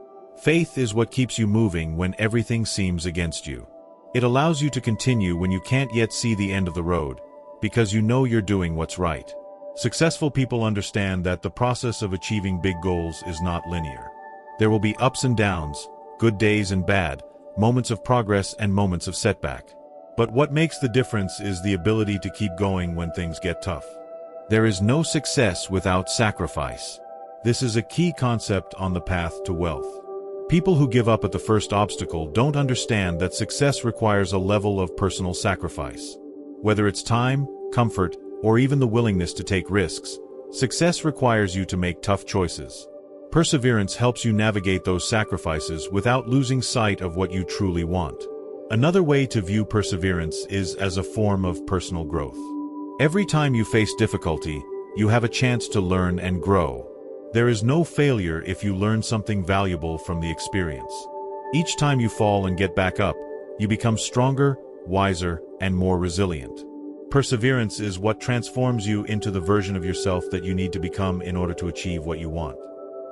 Faith is what keeps you moving when everything seems against you. It allows you to continue when you can't yet see the end of the road, because you know you're doing what's right. Successful people understand that the process of achieving big goals is not linear. There will be ups and downs, good days and bad, moments of progress and moments of setback. But what makes the difference is the ability to keep going when things get tough. There is no success without sacrifice. This is a key concept on the path to wealth. People who give up at the first obstacle don't understand that success requires a level of personal sacrifice. Whether it's time, comfort, or even the willingness to take risks, success requires you to make tough choices. Perseverance helps you navigate those sacrifices without losing sight of what you truly want. Another way to view perseverance is as a form of personal growth. Every time you face difficulty, you have a chance to learn and grow. There is no failure if you learn something valuable from the experience. Each time you fall and get back up, you become stronger, wiser, and more resilient. Perseverance is what transforms you into the version of yourself that you need to become in order to achieve what you want.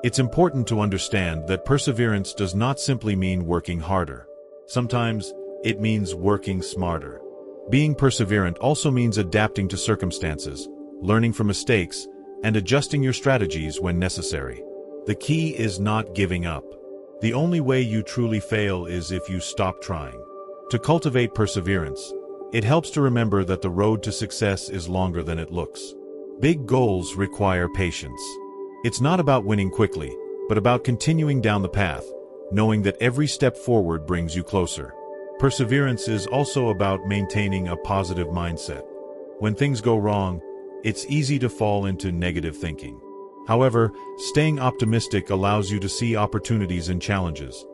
It's important to understand that perseverance does not simply mean working harder. Sometimes, it means working smarter. Being perseverant also means adapting to circumstances, learning from mistakes, and adjusting your strategies when necessary. The key is not giving up. The only way you truly fail is if you stop trying. To cultivate perseverance, it helps to remember that the road to success is longer than it looks. Big goals require patience. It's not about winning quickly, but about continuing down the path, knowing that every step forward brings you closer. Perseverance is also about maintaining a positive mindset. When things go wrong, it's easy to fall into negative thinking. However, staying optimistic allows you to see opportunities and challenges,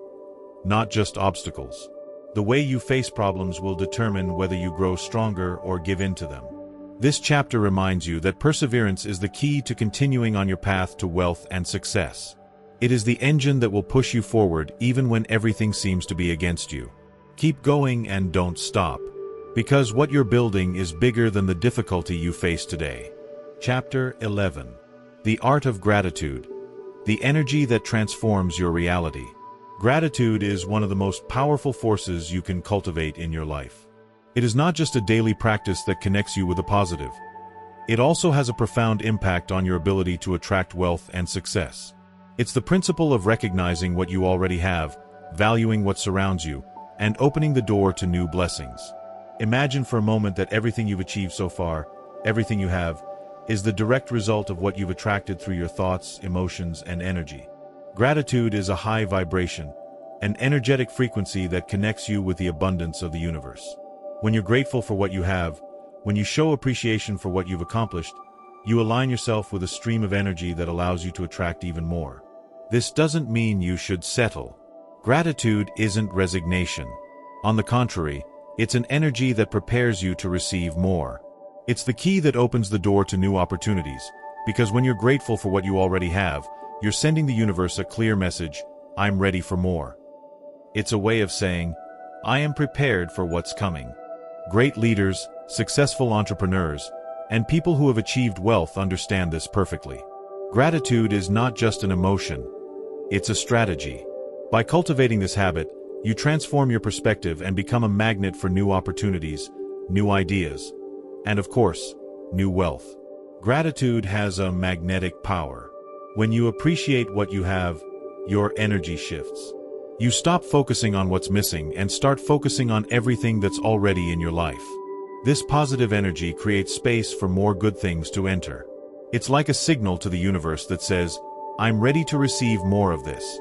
not just obstacles. The way you face problems will determine whether you grow stronger or give in to them. This chapter reminds you that perseverance is the key to continuing on your path to wealth and success. It is the engine that will push you forward even when everything seems to be against you. Keep going and don't stop, because what you're building is bigger than the difficulty you face today. Chapter 11. The Art of Gratitude. The energy that transforms your reality. Gratitude is one of the most powerful forces you can cultivate in your life. It is not just a daily practice that connects you with the positive. It also has a profound impact on your ability to attract wealth and success. It's the principle of recognizing what you already have, valuing what surrounds you, and opening the door to new blessings. Imagine for a moment that everything you've achieved so far, everything you have, is the direct result of what you've attracted through your thoughts, emotions, and energy. Gratitude is a high vibration, an energetic frequency that connects you with the abundance of the universe. When you're grateful for what you have, when you show appreciation for what you've accomplished, you align yourself with a stream of energy that allows you to attract even more. This doesn't mean you should settle. Gratitude isn't resignation. On the contrary, it's an energy that prepares you to receive more. It's the key that opens the door to new opportunities, because when you're grateful for what you already have, you're sending the universe a clear message: I'm ready for more. It's a way of saying, I am prepared for what's coming. Great leaders, successful entrepreneurs, and people who have achieved wealth understand this perfectly. Gratitude is not just an emotion, it's a strategy. By cultivating this habit, you transform your perspective and become a magnet for new opportunities, new ideas, and of course, new wealth. Gratitude has a magnetic power. When you appreciate what you have, your energy shifts. You stop focusing on what's missing and start focusing on everything that's already in your life. This positive energy creates space for more good things to enter. It's like a signal to the universe that says, I'm ready to receive more of this.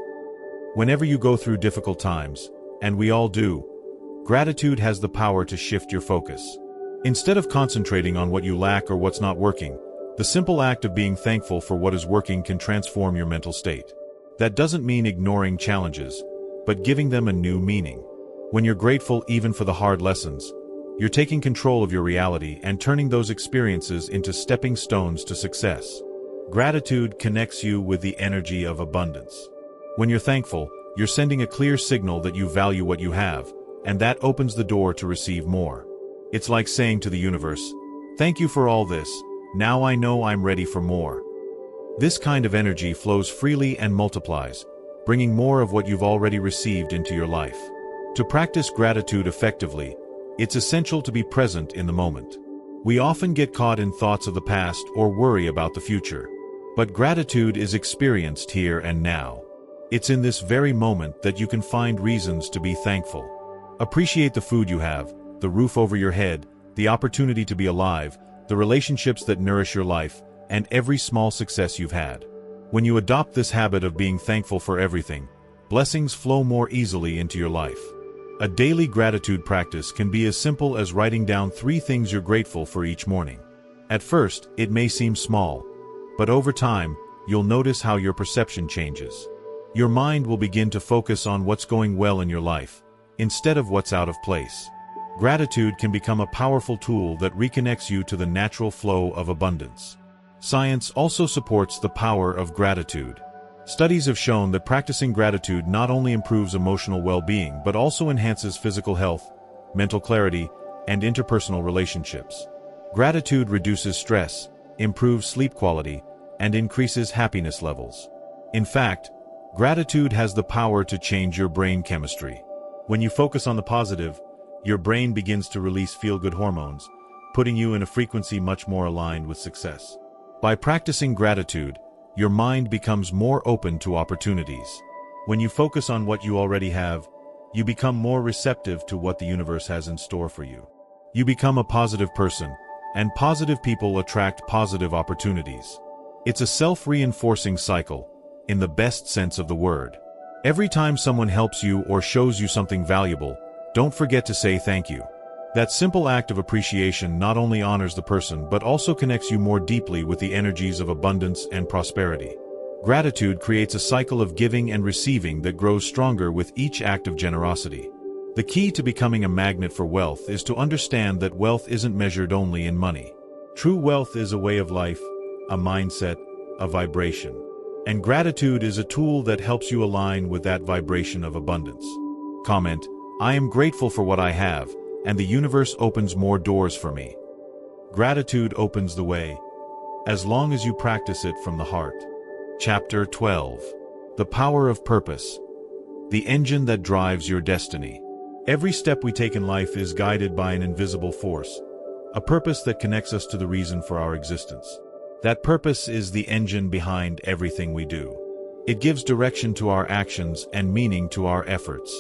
Whenever you go through difficult times, and we all do, gratitude has the power to shift your focus. Instead of concentrating on what you lack or what's not working, the simple act of being thankful for what is working can transform your mental state. That doesn't mean ignoring challenges, but giving them a new meaning. When you're grateful even for the hard lessons, you're taking control of your reality and turning those experiences into stepping stones to success. Gratitude connects you with the energy of abundance. When you're thankful, you're sending a clear signal that you value what you have, and that opens the door to receive more. It's like saying to the universe, thank you for all this, now I know I'm ready for more. This kind of energy flows freely and multiplies, bringing more of what you've already received into your life. To practice gratitude effectively, it's essential to be present in the moment. We often get caught in thoughts of the past or worry about the future. But gratitude is experienced here and now. It's in this very moment that you can find reasons to be thankful. Appreciate the food you have, the roof over your head, the opportunity to be alive, the relationships that nourish your life, and every small success you've had. When you adopt this habit of being thankful for everything, blessings flow more easily into your life. A daily gratitude practice can be as simple as writing down 3 things you're grateful for each morning. At first, it may seem small, but over time, you'll notice how your perception changes. Your mind will begin to focus on what's going well in your life, instead of what's out of place. Gratitude can become a powerful tool that reconnects you to the natural flow of abundance. Science also supports the power of gratitude. Studies have shown that practicing gratitude not only improves emotional well-being but also enhances physical health, mental clarity, and interpersonal relationships. Gratitude reduces stress, improves sleep quality, and increases happiness levels. In fact, gratitude has the power to change your brain chemistry. When you focus on the positive, your brain begins to release feel-good hormones, putting you in a frequency much more aligned with success. By practicing gratitude, your mind becomes more open to opportunities. When you focus on what you already have, you become more receptive to what the universe has in store for you. You become a positive person, and positive people attract positive opportunities. It's a self-reinforcing cycle, in the best sense of the word. Every time someone helps you or shows you something valuable, don't forget to say thank you. That simple act of appreciation not only honors the person but also connects you more deeply with the energies of abundance and prosperity. Gratitude creates a cycle of giving and receiving that grows stronger with each act of generosity. The key to becoming a magnet for wealth is to understand that wealth isn't measured only in money. True wealth is a way of life, a mindset, a vibration. And gratitude is a tool that helps you align with that vibration of abundance. Comment, I am grateful for what I have, and the universe opens more doors for me. Gratitude opens the way, as long as you practice it from the heart. Chapter 12. The Power of Purpose. The engine that drives your destiny. Every step we take in life is guided by an invisible force, a purpose that connects us to the reason for our existence. That purpose is the engine behind everything we do. It gives direction to our actions and meaning to our efforts.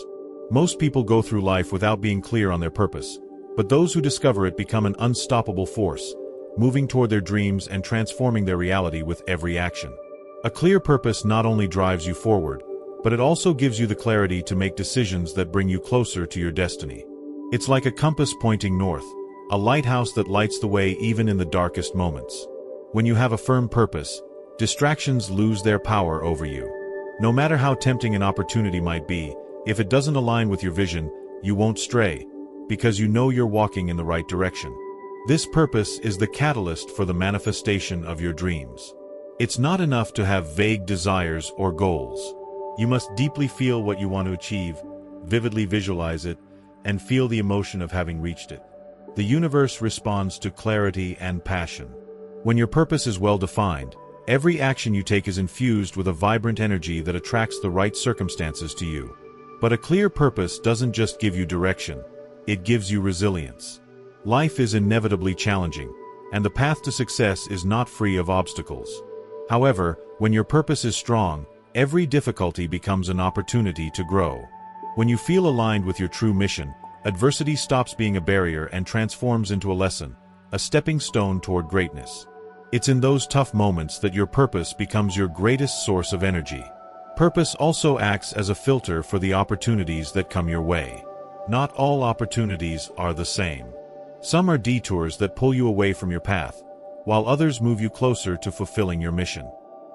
Most people go through life without being clear on their purpose, but those who discover it become an unstoppable force, moving toward their dreams and transforming their reality with every action. A clear purpose not only drives you forward, but it also gives you the clarity to make decisions that bring you closer to your destiny. It's like a compass pointing north, a lighthouse that lights the way even in the darkest moments. When you have a firm purpose, distractions lose their power over you. No matter how tempting an opportunity might be, if it doesn't align with your vision, you won't stray, because you know you're walking in the right direction. This purpose is the catalyst for the manifestation of your dreams. It's not enough to have vague desires or goals. You must deeply feel what you want to achieve, vividly visualize it, and feel the emotion of having reached it. The universe responds to clarity and passion. When your purpose is well defined, every action you take is infused with a vibrant energy that attracts the right circumstances to you. But a clear purpose doesn't just give you direction, it gives you resilience. Life is inevitably challenging, and the path to success is not free of obstacles. However, when your purpose is strong, every difficulty becomes an opportunity to grow. When you feel aligned with your true mission, adversity stops being a barrier and transforms into a lesson, a stepping stone toward greatness. It's in those tough moments that your purpose becomes your greatest source of energy. Purpose also acts as a filter for the opportunities that come your way. Not all opportunities are the same. Some are detours that pull you away from your path, while others move you closer to fulfilling your mission.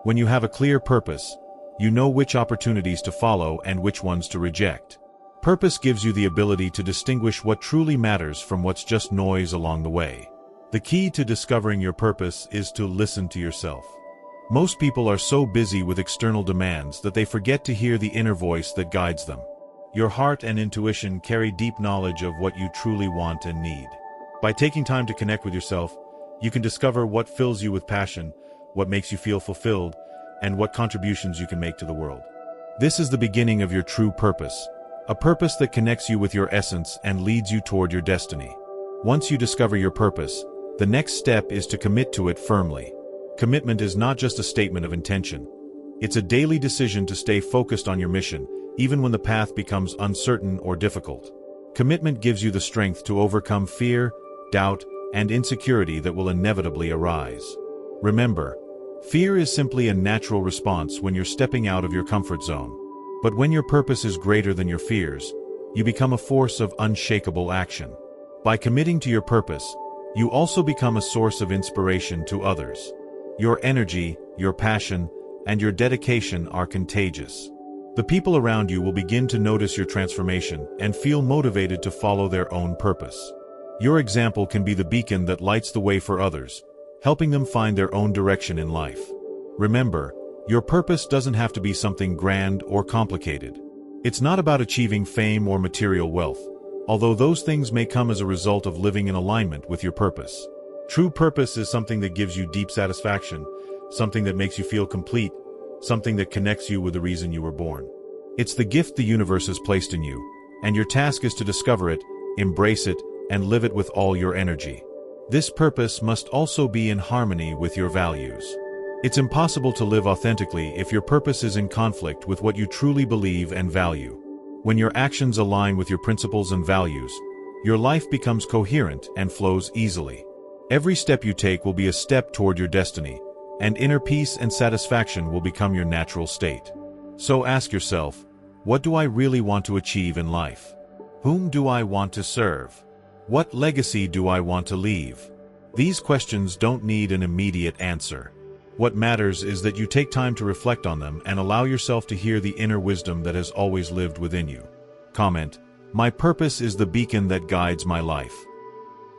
When you have a clear purpose, you know which opportunities to follow and which ones to reject. Purpose gives you the ability to distinguish what truly matters from what's just noise along the way. The key to discovering your purpose is to listen to yourself. Most people are so busy with external demands that they forget to hear the inner voice that guides them. Your heart and intuition carry deep knowledge of what you truly want and need. By taking time to connect with yourself, you can discover what fills you with passion, what makes you feel fulfilled, and what contributions you can make to the world. This is the beginning of your true purpose, a purpose that connects you with your essence and leads you toward your destiny. Once you discover your purpose, the next step is to commit to it firmly. Commitment is not just a statement of intention. It's a daily decision to stay focused on your mission, even when the path becomes uncertain or difficult. Commitment gives you the strength to overcome fear, doubt, and insecurity that will inevitably arise. Remember, fear is simply a natural response when you're stepping out of your comfort zone. But when your purpose is greater than your fears, you become a force of unshakable action. By committing to your purpose, you also become a source of inspiration to others. Your energy, your passion, and your dedication are contagious. The people around you will begin to notice your transformation and feel motivated to follow their own purpose. Your example can be the beacon that lights the way for others, helping them find their own direction in life. Remember, your purpose doesn't have to be something grand or complicated. It's not about achieving fame or material wealth, although those things may come as a result of living in alignment with your purpose. True purpose is something that gives you deep satisfaction, something that makes you feel complete, something that connects you with the reason you were born. It's the gift the universe has placed in you, and your task is to discover it, embrace it, and live it with all your energy. This purpose must also be in harmony with your values. It's impossible to live authentically if your purpose is in conflict with what you truly believe and value. When your actions align with your principles and values, your life becomes coherent and flows easily. Every step you take will be a step toward your destiny, and inner peace and satisfaction will become your natural state. So ask yourself, what do I really want to achieve in life? Whom do I want to serve? What legacy do I want to leave? These questions don't need an immediate answer. What matters is that you take time to reflect on them and allow yourself to hear the inner wisdom that has always lived within you. Comment: my purpose is the beacon that guides my life.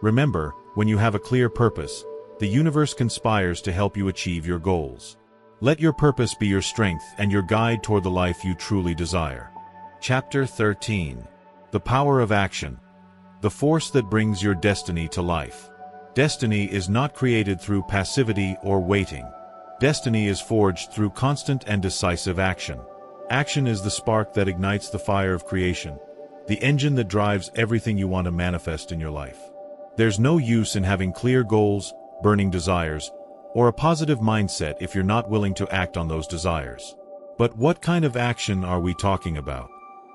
Remember, when you have a clear purpose, the universe conspires to help you achieve your goals. Let your purpose be your strength and your guide toward the life you truly desire. Chapter 13. The Power of Action. The force that brings your destiny to life. Destiny is not created through passivity or waiting. Destiny is forged through constant and decisive action. Action is the spark that ignites the fire of creation, the engine that drives everything you want to manifest in your life. There's no use in having clear goals, burning desires, or a positive mindset if you're not willing to act on those desires. But what kind of action are we talking about?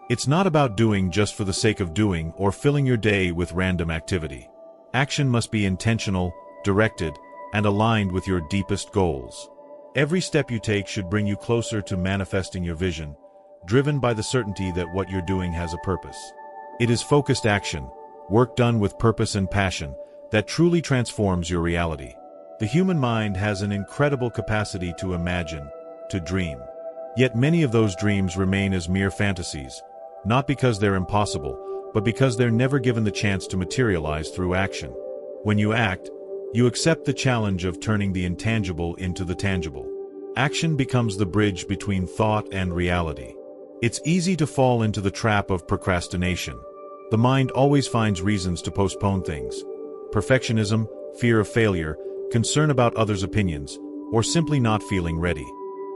It's not about doing just for the sake of doing or filling your day with random activity. Action must be intentional, directed, and aligned with your deepest goals. Every step you take should bring you closer to manifesting your vision, driven by the certainty that what you're doing has a purpose. It is focused action, work done with purpose and passion, that truly transforms your reality. The human mind has an incredible capacity to imagine, to dream. Yet many of those dreams remain as mere fantasies, not because they're impossible, but because they're never given the chance to materialize through action. When you act, you accept the challenge of turning the intangible into the tangible. Action becomes the bridge between thought and reality. It's easy to fall into the trap of procrastination. The mind always finds reasons to postpone things. Perfectionism, fear of failure, concern about others' opinions, or simply not feeling ready.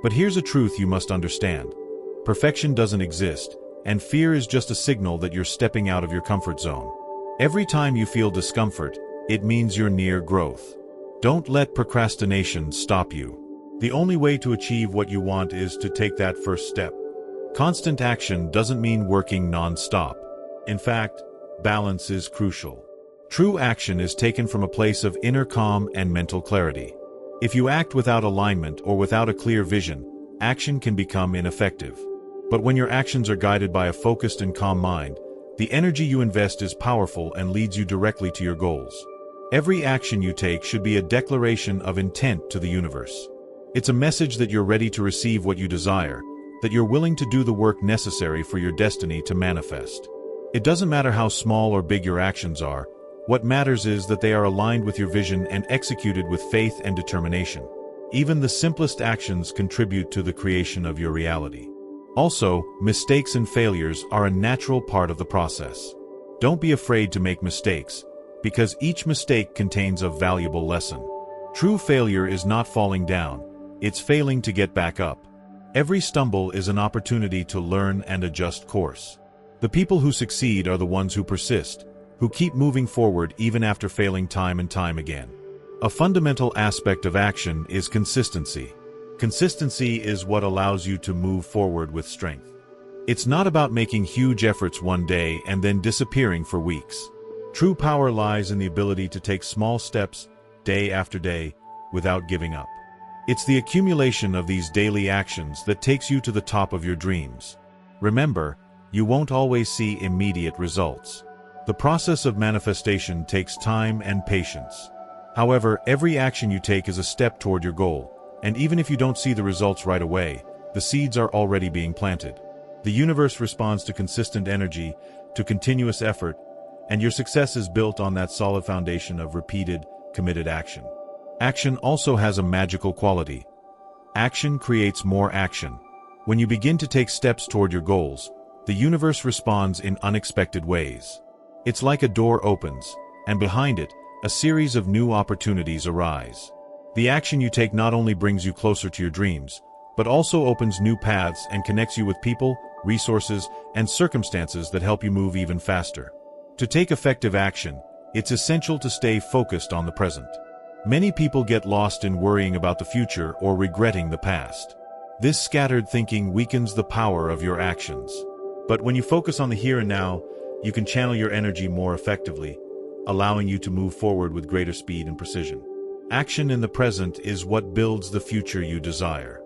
But here's a truth you must understand. Perfection doesn't exist, and fear is just a signal that you're stepping out of your comfort zone. Every time you feel discomfort, it means you're near growth. Don't let procrastination stop you. The only way to achieve what you want is to take that first step. Constant action doesn't mean working non-stop. In fact, balance is crucial. True action is taken from a place of inner calm and mental clarity. If you act without alignment or without a clear vision, action can become ineffective. But when your actions are guided by a focused and calm mind, the energy you invest is powerful and leads you directly to your goals. Every action you take should be a declaration of intent to the universe. It's a message that you're ready to receive what you desire, that you're willing to do the work necessary for your destiny to manifest. It doesn't matter how small or big your actions are. What matters is that they are aligned with your vision and executed with faith and determination. Even the simplest actions contribute to the creation of your reality. Also, mistakes and failures are a natural part of the process. Don't be afraid to make mistakes, because each mistake contains a valuable lesson. True failure is not falling down, it's failing to get back up. Every stumble is an opportunity to learn and adjust course. The people who succeed are the ones who persist, who keep moving forward even after failing time and time again. A fundamental aspect of action is consistency. Consistency is what allows you to move forward with strength. It's not about making huge efforts one day and then disappearing for weeks. True power lies in the ability to take small steps, day after day, without giving up. It's the accumulation of these daily actions that takes you to the top of your dreams. Remember, you won't always see immediate results. The process of manifestation takes time and patience. However, every action you take is a step toward your goal, and even if you don't see the results right away, the seeds are already being planted. The universe responds to consistent energy, to continuous effort, and your success is built on that solid foundation of repeated, committed action. Action also has a magical quality. Action creates more action. When you begin to take steps toward your goals, the universe responds in unexpected ways. It's like a door opens, and behind it, a series of new opportunities arise. The action you take not only brings you closer to your dreams, but also opens new paths and connects you with people, resources, and circumstances that help you move even faster. To take effective action, it's essential to stay focused on the present. Many people get lost in worrying about the future or regretting the past. This scattered thinking weakens the power of your actions. But when you focus on the here and now, you can channel your energy more effectively, allowing you to move forward with greater speed and precision. Action in the present is what builds the future you desire.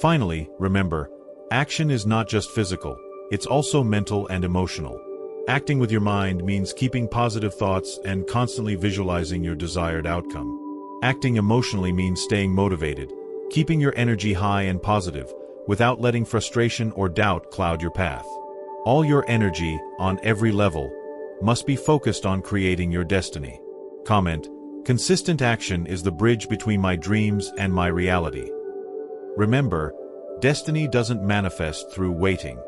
Finally, remember, action is not just physical, it's also mental and emotional. Acting with your mind means keeping positive thoughts and constantly visualizing your desired outcome. Acting emotionally means staying motivated, keeping your energy high and positive, without letting frustration or doubt cloud your path. All your energy, on every level, must be focused on creating your destiny. Comment: consistent action is the bridge between my dreams and my reality. Remember, destiny doesn't manifest through waiting.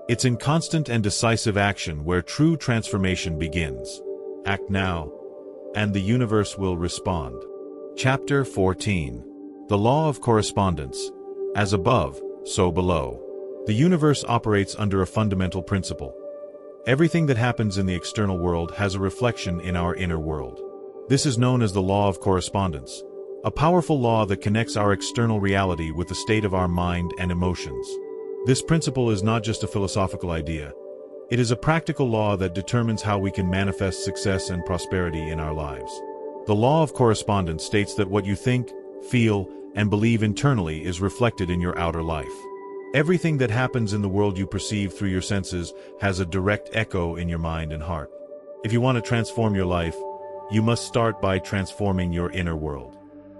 It's in constant and decisive action where true transformation begins. Act now, and the universe will respond. Chapter 14. The Law of Correspondence. As above, so below. The universe operates under a fundamental principle. Everything that happens in the external world has a reflection in our inner world. This is known as the Law of Correspondence, a powerful law that connects our external reality with the state of our mind and emotions. This principle is not just a philosophical idea. It is a practical law that determines how we can manifest success and prosperity in our lives. The law of correspondence states that what you think, feel, and believe internally is reflected in your outer life. Everything that happens in the world you perceive through your senses has a direct echo in your mind and heart. If you want to transform your life, you must start by transforming your inner world.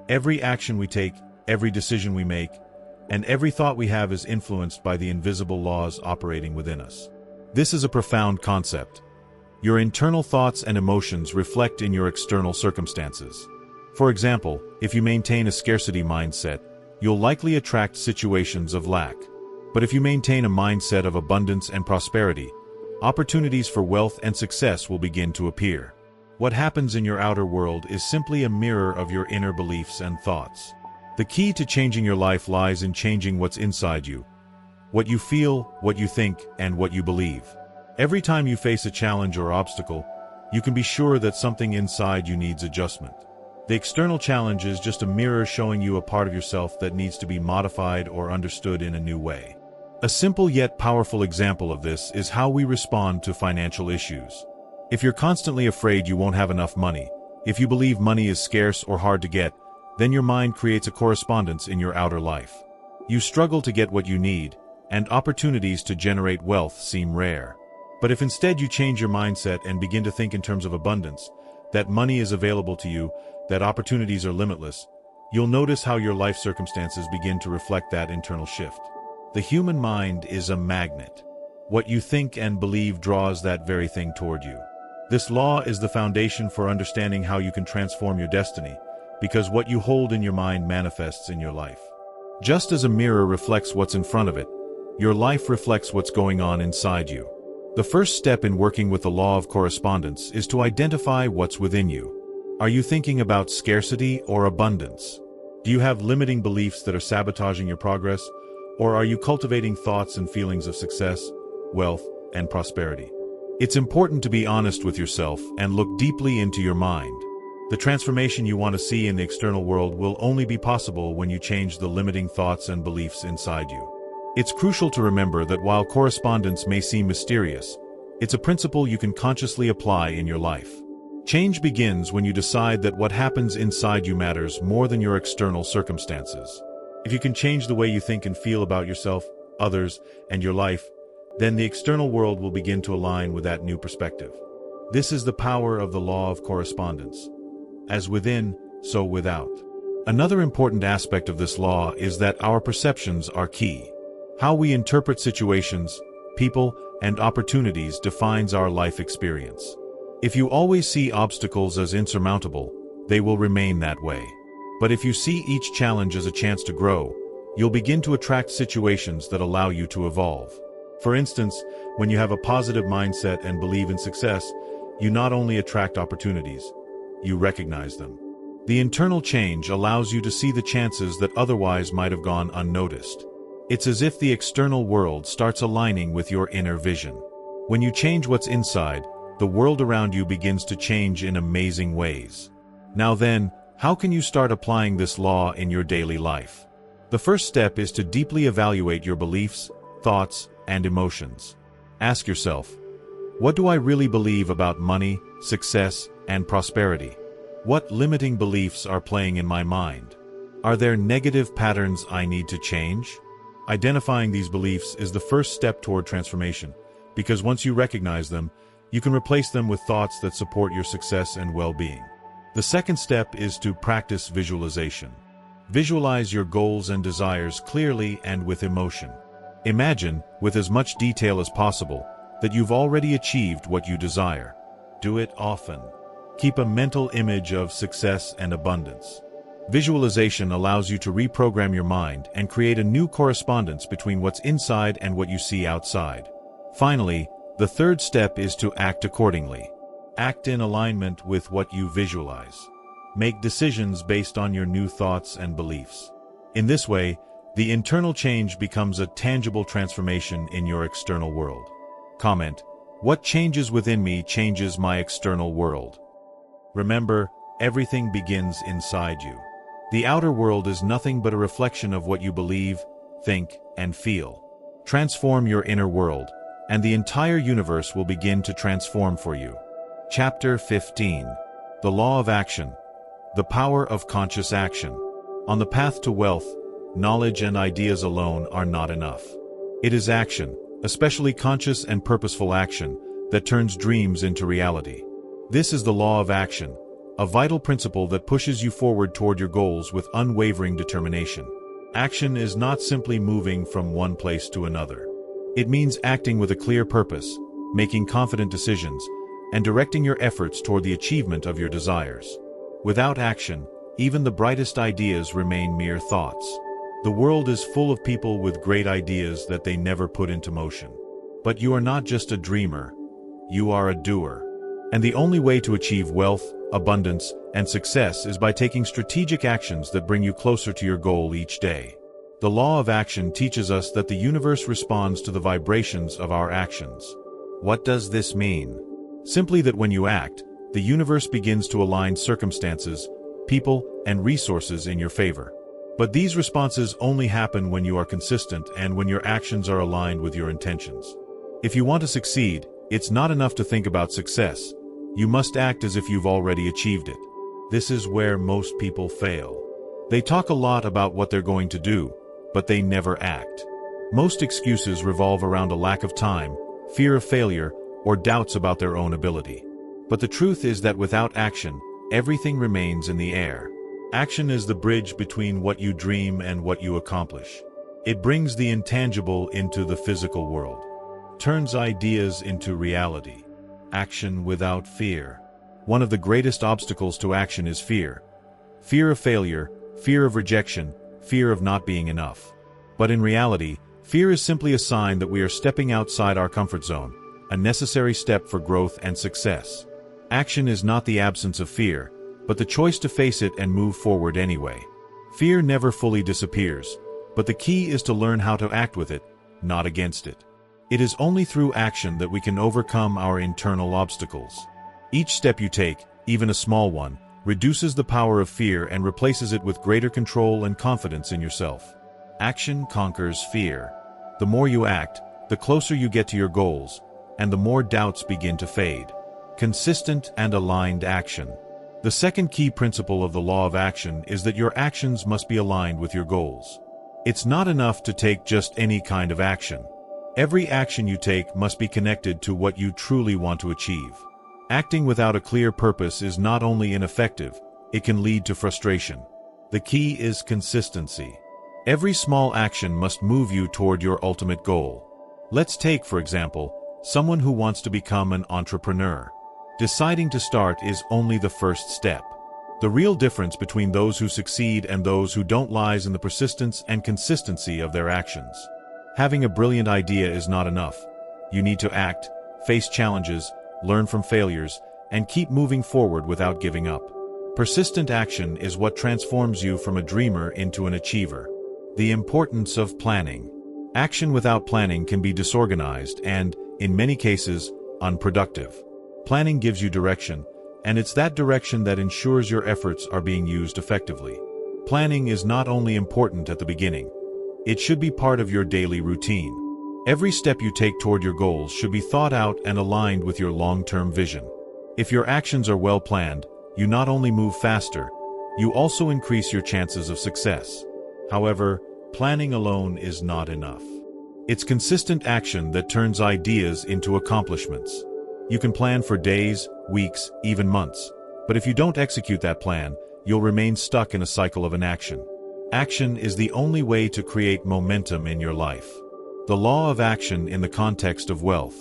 Every action we take, every decision we make, and every thought we have is influenced by the invisible laws operating within us. This is a profound concept. Your internal thoughts and emotions reflect in your external circumstances. For example, if you maintain a scarcity mindset, you'll likely attract situations of lack. But if you maintain a mindset of abundance and prosperity, opportunities for wealth and success will begin to appear. What happens in your outer world is simply a mirror of your inner beliefs and thoughts. The key to changing your life lies in changing what's inside you. What you feel, what you think, and what you believe. Every time you face a challenge or obstacle, you can be sure that something inside you needs adjustment. The external challenge is just a mirror showing you a part of yourself that needs to be modified or understood in a new way. A simple yet powerful example of this is how we respond to financial issues. If you're constantly afraid you won't have enough money, if you believe money is scarce or hard to get, then your mind creates a correspondence in your outer life. You struggle to get what you need, and opportunities to generate wealth seem rare. But if instead you change your mindset and begin to think in terms of abundance, that money is available to you, that opportunities are limitless, you'll notice how your life circumstances begin to reflect that internal shift. The human mind is a magnet. What you think and believe draws that very thing toward you. This law is the foundation for understanding how you can transform your destiny, because what you hold in your mind manifests in your life. Just as a mirror reflects what's in front of it, your life reflects what's going on inside you. The first step in working with the law of correspondence is to identify what's within you. Are you thinking about scarcity or abundance? Do you have limiting beliefs that are sabotaging your progress? Or are you cultivating thoughts and feelings of success, wealth, and prosperity? It's important to be honest with yourself and look deeply into your mind. The transformation you want to see in the external world will only be possible when you change the limiting thoughts and beliefs inside you. It's crucial to remember that while correspondence may seem mysterious, it's a principle you can consciously apply in your life. Change begins when you decide that what happens inside you matters more than your external circumstances. If you can change the way you think and feel about yourself, others, and your life, then the external world will begin to align with that new perspective. This is the power of the law of correspondence. As within, so without. Another important aspect of this law is that our perceptions are key. How we interpret situations, people, and opportunities defines our life experience. If you always see obstacles as insurmountable, they will remain that way. But if you see each challenge as a chance to grow, you'll begin to attract situations that allow you to evolve. For instance, when you have a positive mindset and believe in success, you not only attract opportunities, you recognize them. The internal change allows you to see the chances that otherwise might have gone unnoticed. It's as if the external world starts aligning with your inner vision. When you change what's inside, the world around you begins to change in amazing ways. Now then, how can you start applying this law in your daily life? The first step is to deeply evaluate your beliefs, thoughts, and emotions. Ask yourself, what do I really believe about money, success, and prosperity? What limiting beliefs are playing in my mind? Are there negative patterns I need to change? Identifying these beliefs is the first step toward transformation, because once you recognize them, you can replace them with thoughts that support your success and well-being. The second step is to practice visualization. Visualize your goals and desires clearly and with emotion. Imagine, with as much detail as possible, that you've already achieved what you desire. Do it often. Keep a mental image of success and abundance. Visualization allows you to reprogram your mind and create a new correspondence between what's inside and what you see outside. Finally, the third step is to act accordingly. Act in alignment with what you visualize. Make decisions based on your new thoughts and beliefs. In this way, the internal change becomes a tangible transformation in your external world. Comment: what changes within me changes my external world. Remember, everything begins inside you. The outer world is nothing but a reflection of what you believe, think, and feel. Transform your inner world, and the entire universe will begin to transform for you. Chapter 15. The Law of Action. The Power of Conscious Action. On the path to wealth, knowledge and ideas alone are not enough. It is action, especially conscious and purposeful action, that turns dreams into reality. This is the law of action, a vital principle that pushes you forward toward your goals with unwavering determination. Action is not simply moving from one place to another. It means acting with a clear purpose, making confident decisions, and directing your efforts toward the achievement of your desires. Without action, even the brightest ideas remain mere thoughts. The world is full of people with great ideas that they never put into motion. But you are not just a dreamer, you are a doer. And the only way to achieve wealth, abundance, and success is by taking strategic actions that bring you closer to your goal each day. The law of action teaches us that the universe responds to the vibrations of our actions. What does this mean? Simply that when you act, the universe begins to align circumstances, people, and resources in your favor. But these responses only happen when you are consistent and when your actions are aligned with your intentions. If you want to succeed, it's not enough to think about success. You must act as if you've already achieved it. This is where most people fail. They talk a lot about what they're going to do, but they never act. Most excuses revolve around a lack of time, fear of failure, or doubts about their own ability. But the truth is that without action, everything remains in the air. Action is the bridge between what you dream and what you accomplish. It brings the intangible into the physical world, turns ideas into reality. Action without fear. One of the greatest obstacles to action is fear. Fear of failure, fear of rejection, fear of not being enough. But in reality, fear is simply a sign that we are stepping outside our comfort zone, a necessary step for growth and success. Action is not the absence of fear, but the choice to face it and move forward anyway. Fear never fully disappears, but the key is to learn how to act with it, not against it. It is only through action that we can overcome our internal obstacles. Each step you take, even a small one, reduces the power of fear and replaces it with greater control and confidence in yourself. Action conquers fear. The more you act, the closer you get to your goals, and the more doubts begin to fade. Consistent and aligned action. The second key principle of the law of action is that your actions must be aligned with your goals. It's not enough to take just any kind of action. Every action you take must be connected to what you truly want to achieve. Acting without a clear purpose is not only ineffective, it can lead to frustration. The key is consistency. Every small action must move you toward your ultimate goal. Let's take, for example, someone who wants to become an entrepreneur. Deciding to start is only the first step. The real difference between those who succeed and those who don't lies in the persistence and consistency of their actions. Having a brilliant idea is not enough. You need to act, face challenges, learn from failures, and keep moving forward without giving up. Persistent action is what transforms you from a dreamer into an achiever. The importance of planning. Action without planning can be disorganized and, in many cases, unproductive. Planning gives you direction, and it's that direction that ensures your efforts are being used effectively. Planning is not only important at the beginning, it should be part of your daily routine. Every step you take toward your goals should be thought out and aligned with your long-term vision. If your actions are well planned, you not only move faster, you also increase your chances of success. However, planning alone is not enough. It's consistent action that turns ideas into accomplishments. You can plan for days, weeks, even months, but if you don't execute that plan, you'll remain stuck in a cycle of inaction. Action is the only way to create momentum in your life. The law of action in the context of wealth.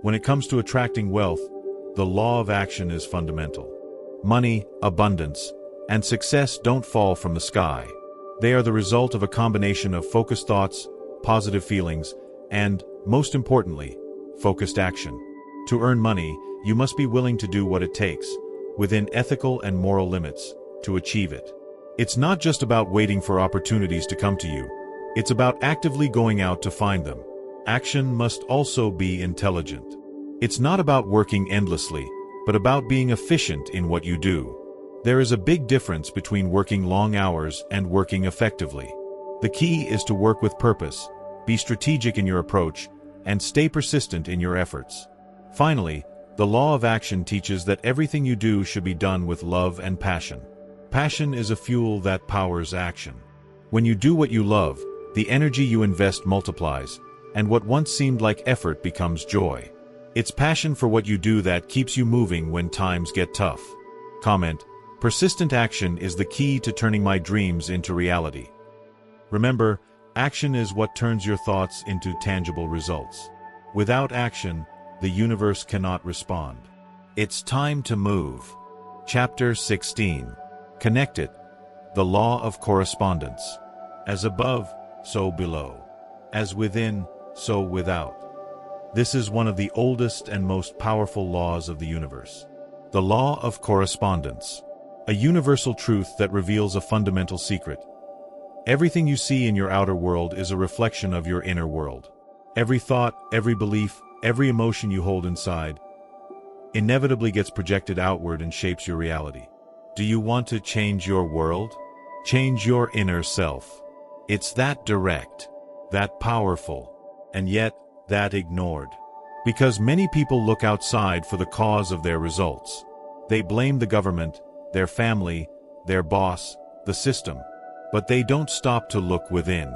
When it comes to attracting wealth, the law of action is fundamental. Money, abundance, and success don't fall from the sky. They are the result of a combination of focused thoughts, positive feelings, and, most importantly, focused action. To earn money, you must be willing to do what it takes, within ethical and moral limits, to achieve it. It's not just about waiting for opportunities to come to you. It's about actively going out to find them. Action must also be intelligent. It's not about working endlessly, but about being efficient in what you do. There is a big difference between working long hours and working effectively. The key is to work with purpose, be strategic in your approach, and stay persistent in your efforts. Finally, the law of action teaches that everything you do should be done with love and passion. Passion is a fuel that powers action. When you do what you love, the energy you invest multiplies, and what once seemed like effort becomes joy. It's passion for what you do that keeps you moving when times get tough. Comment: persistent action is the key to turning my dreams into reality. Remember, action is what turns your thoughts into tangible results. Without action, the universe cannot respond. It's time to move. Chapter 16. Connected. The law of correspondence. As above, so below. As within, so without. This is one of the oldest and most powerful laws of the universe. The law of correspondence. A universal truth that reveals a fundamental secret. Everything you see in your outer world is a reflection of your inner world. Every thought, every belief, every emotion you hold inside inevitably gets projected outward and shapes your reality. Do you want to change your world? Change your inner self. It's that direct, that powerful, and yet that ignored. Because many people look outside for the cause of their results. They blame the government, their family, their boss, the system. But they don't stop to look within.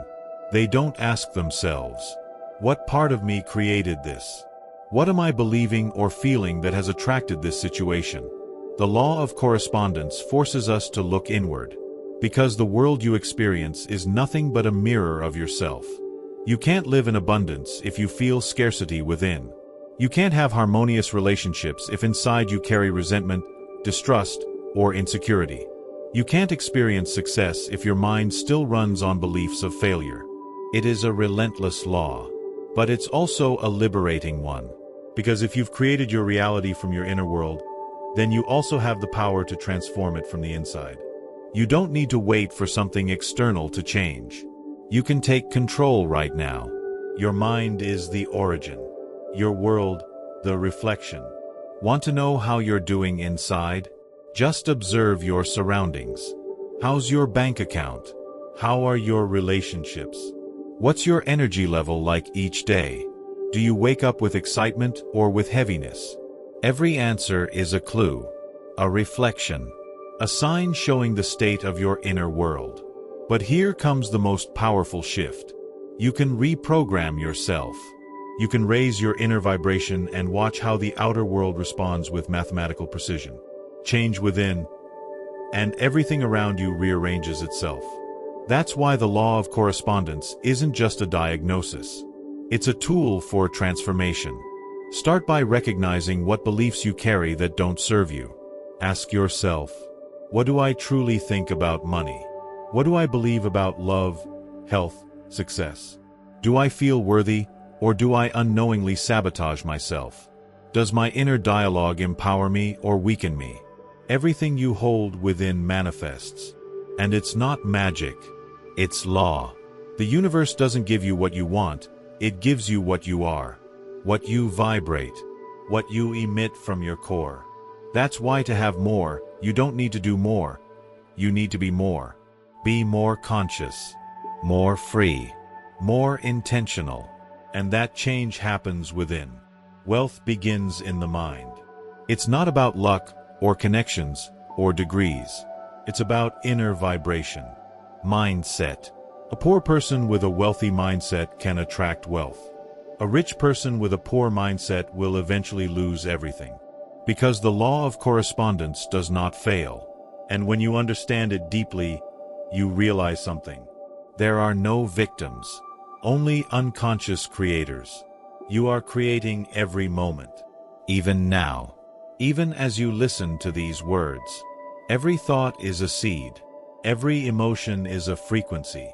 They don't ask themselves, what part of me created this? What am I believing or feeling that has attracted this situation? The law of correspondence forces us to look inward, because the world you experience is nothing but a mirror of yourself. You can't live in abundance if you feel scarcity within. You can't have harmonious relationships if inside you carry resentment, distrust, or insecurity. You can't experience success if your mind still runs on beliefs of failure. It is a relentless law, but it's also a liberating one. Because if you've created your reality from your inner world, then you also have the power to transform it from the inside. You don't need to wait for something external to change. You can take control right now. Your mind is the origin. Your world, the reflection. Want to know how you're doing inside? Just observe your surroundings. How's your bank account? How are your relationships? What's your energy level like each day? Do you wake up with excitement or with heaviness? Every answer is a clue, a reflection, a sign showing the state of your inner world. But here comes the most powerful shift. You can reprogram yourself. You can raise your inner vibration and watch how the outer world responds with mathematical precision. Change within, and everything around you rearranges itself. That's why the law of correspondence isn't just a diagnosis. It's a tool for transformation. Start by recognizing what beliefs you carry that don't serve you. Ask yourself, what do I truly think about money? What do I believe about love, health, success? Do I feel worthy, or do I unknowingly sabotage myself? Does my inner dialogue empower me or weaken me? Everything you hold within manifests. And it's not magic, it's law. The universe doesn't give you what you want, it gives you what you are. What you vibrate. What you emit from your core. That's why to have more, you don't need to do more. You need to be more. Be more conscious. More free. More intentional. And that change happens within. Wealth begins in the mind. It's not about luck, or connections, or degrees. It's about inner vibration. Mindset. A poor person with a wealthy mindset can attract wealth. A rich person with a poor mindset will eventually lose everything. Because the law of correspondence does not fail. And when you understand it deeply, you realize something. There are no victims. Only unconscious creators. You are creating every moment. Even now. Even as you listen to these words. Every thought is a seed. Every emotion is a frequency.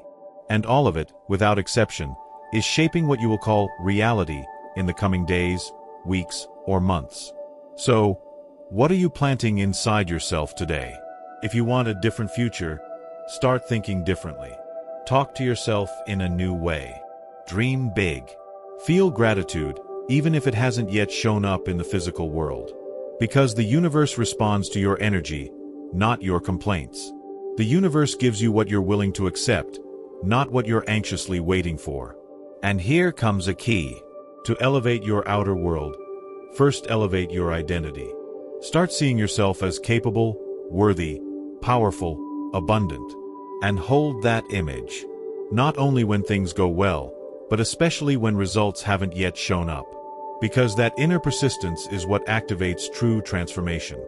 And all of it, without exception, is shaping what you will call reality in the coming days, weeks, or months. So, what are you planting inside yourself today? If you want a different future, start thinking differently. Talk to yourself in a new way. Dream big. Feel gratitude, even if it hasn't yet shown up in the physical world. Because the universe responds to your energy, not your complaints. The universe gives you what you're willing to accept, not what you're anxiously waiting for. And here comes a key. To elevate your outer world, first elevate your identity. Start seeing yourself as capable, worthy, powerful, abundant. And hold that image. Not only when things go well, but especially when results haven't yet shown up. Because that inner persistence is what activates true transformation.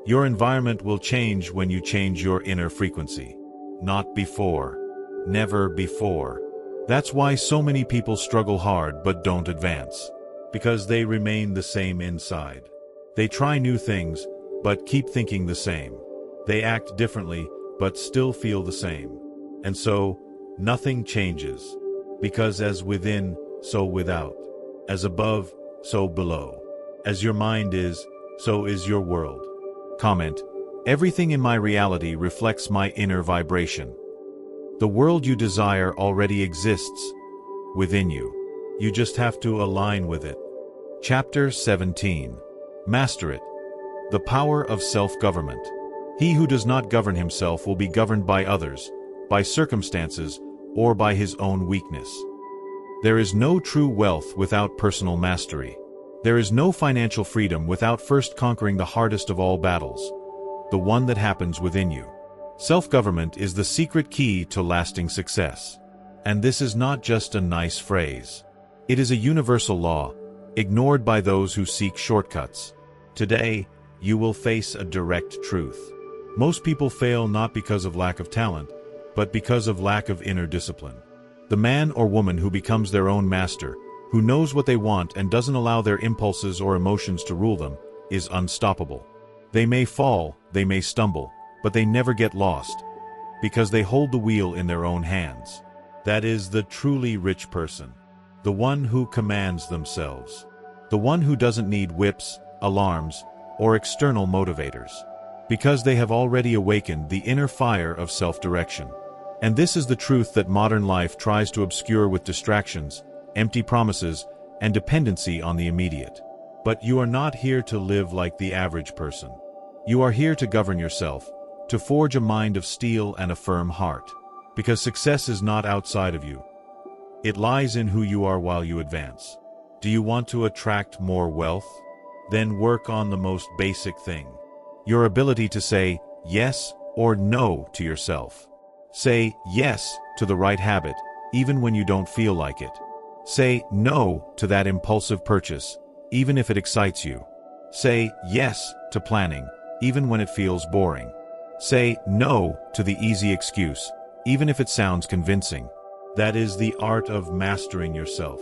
Your environment will change when you change your inner frequency. Not before. Never before. That's why so many people struggle hard but don't advance. Because they remain the same inside. They try new things, but keep thinking the same. They act differently, but still feel the same. And so, nothing changes. Because as within, so without. As above, so below. As your mind is, so is your world. Comment: everything in my reality reflects my inner vibration. The world you desire already exists within you. You just have to align with it. Chapter 17. Master it. The power of self-government. He who does not govern himself will be governed by others, by circumstances, or by his own weakness. There is no true wealth without personal mastery. There is no financial freedom without first conquering the hardest of all battles, the one that happens within you. Self-government is the secret key to lasting success. And this is not just a nice phrase. It is a universal law, ignored by those who seek shortcuts. Today, you will face a direct truth. Most people fail not because of lack of talent, but because of lack of inner discipline. The man or woman who becomes their own master, who knows what they want and doesn't allow their impulses or emotions to rule them, is unstoppable. They may fall, they may stumble, but they never get lost, because they hold the wheel in their own hands. That is the truly rich person. The one who commands themselves. The one who doesn't need whips, alarms, or external motivators. Because they have already awakened the inner fire of self-direction. And this is the truth that modern life tries to obscure with distractions, empty promises, and dependency on the immediate. But you are not here to live like the average person. You are here to govern yourself, to forge a mind of steel and a firm heart. Because success is not outside of you. It lies in who you are while you advance. Do you want to attract more wealth? Then work on the most basic thing. Your ability to say yes or no to yourself. Say yes to the right habit, even when you don't feel like it. Say no to that impulsive purchase, even if it excites you. Say yes to planning, even when it feels boring. Say no to the easy excuse, even if it sounds convincing. That is the art of mastering yourself.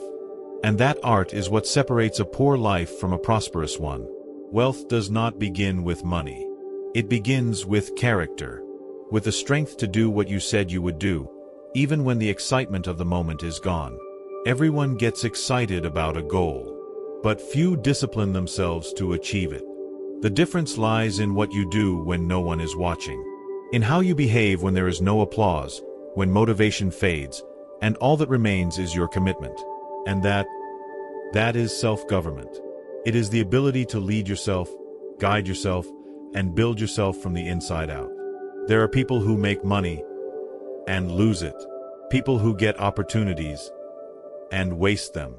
And that art is what separates a poor life from a prosperous one. Wealth does not begin with money. It begins with character. With the strength to do what you said you would do, even when the excitement of the moment is gone. Everyone gets excited about a goal, but few discipline themselves to achieve it. The difference lies in what you do when no one is watching. In how you behave when there is no applause, when motivation fades, And all that remains is your commitment. And that is self-government. It is the ability to lead yourself, guide yourself, and build yourself from the inside out. There are people who make money and lose it. People who get opportunities and waste them.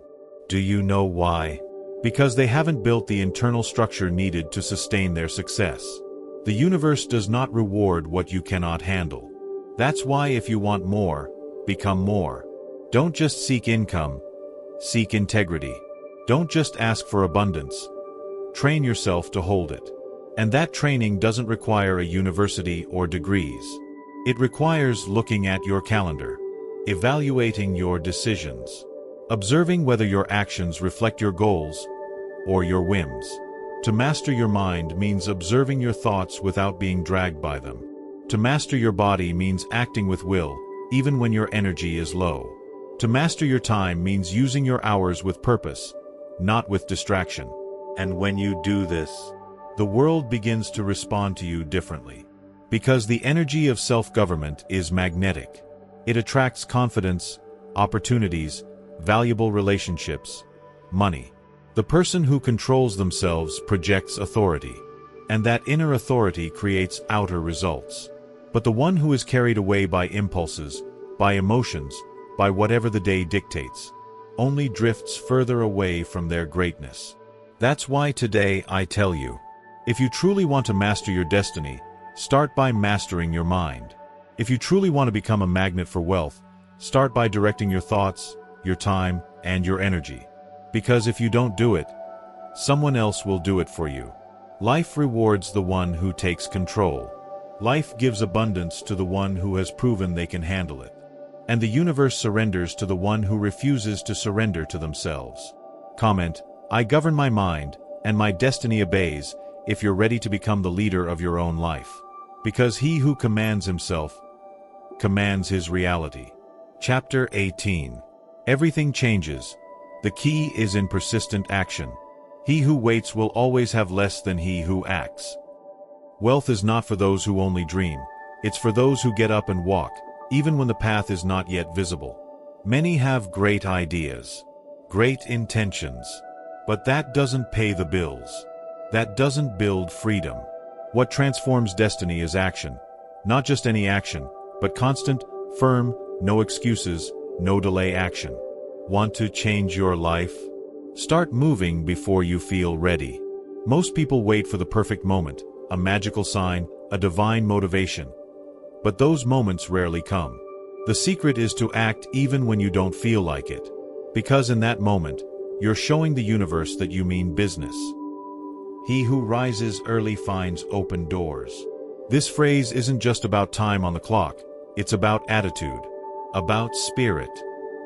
Do you know why? Because they haven't built the internal structure needed to sustain their success. The universe does not reward what you cannot handle. That's why if you want more, become more. Don't just seek income, seek integrity. Don't just ask for abundance. Train yourself to hold it. And that training doesn't require a university or degrees. It requires looking at your calendar, evaluating your decisions, observing whether your actions reflect your goals or your whims. To master your mind means observing your thoughts without being dragged by them. To master your body means acting with will, even when your energy is low. To master your time means using your hours with purpose, not with distraction. And when you do this, the world begins to respond to you differently. Because the energy of self-government is magnetic. It attracts confidence, opportunities, valuable relationships, money. The person who controls themselves projects authority. And that inner authority creates outer results. But the one who is carried away by impulses, by emotions, by whatever the day dictates, only drifts further away from their greatness. That's why today I tell you, if you truly want to master your destiny, start by mastering your mind. If you truly want to become a magnet for wealth, start by directing your thoughts, your time, and your energy. Because if you don't do it, someone else will do it for you. Life rewards the one who takes control. Life gives abundance to the one who has proven they can handle it. And the universe surrenders to the one who refuses to surrender to themselves. Comment, I govern my mind, and my destiny obeys, if you're ready to become the leader of your own life. Because he who commands himself, commands his reality. Chapter 18. Everything changes. The key is in persistent action. He who waits will always have less than he who acts. Wealth is not for those who only dream. It's for those who get up and walk, even when the path is not yet visible. Many have great ideas, great intentions, but that doesn't pay the bills. That doesn't build freedom. What transforms destiny is action. Not just any action, but constant, firm, no excuses, no delay action. Want to change your life? Start moving before you feel ready. Most people wait for the perfect moment, a magical sign, a divine motivation. But those moments rarely come. The secret is to act even when you don't feel like it. Because in that moment, you're showing the universe that you mean business. He who rises early finds open doors. This phrase isn't just about time on the clock. It's about attitude, about spirit,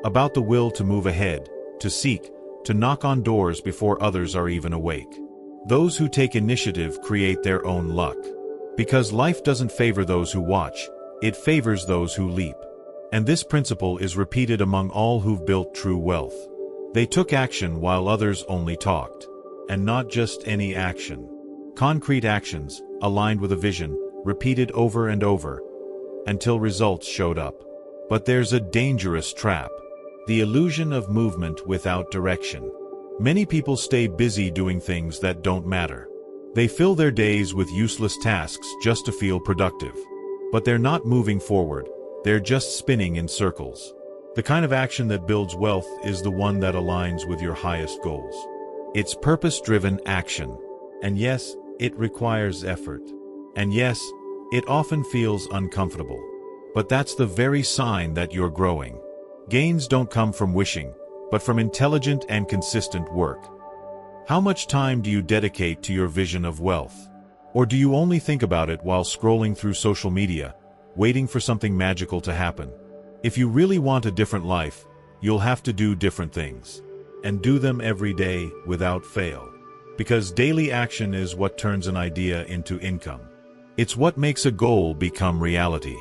about the will to move ahead, to seek, to knock on doors before others are even awake. Those who take initiative create their own luck. Because life doesn't favor those who watch, it favors those who leap. And this principle is repeated among all who've built true wealth. They took action while others only talked. And not just any action. Concrete actions, aligned with a vision, repeated over and over, until results showed up. But there's a dangerous trap. The illusion of movement without direction. Many people stay busy doing things that don't matter. They fill their days with useless tasks just to feel productive. But they're not moving forward, they're just spinning in circles. The kind of action that builds wealth is the one that aligns with your highest goals. It's purpose-driven action. And yes, it requires effort. And yes, it often feels uncomfortable. But that's the very sign that you're growing. Gains don't come from wishing, but from intelligent and consistent work. How much time do you dedicate to your vision of wealth? Or do you only think about it while scrolling through social media, waiting for something magical to happen? If you really want a different life, you'll have to do different things. And do them every day without fail. Because daily action is what turns an idea into income. It's what makes a goal become reality.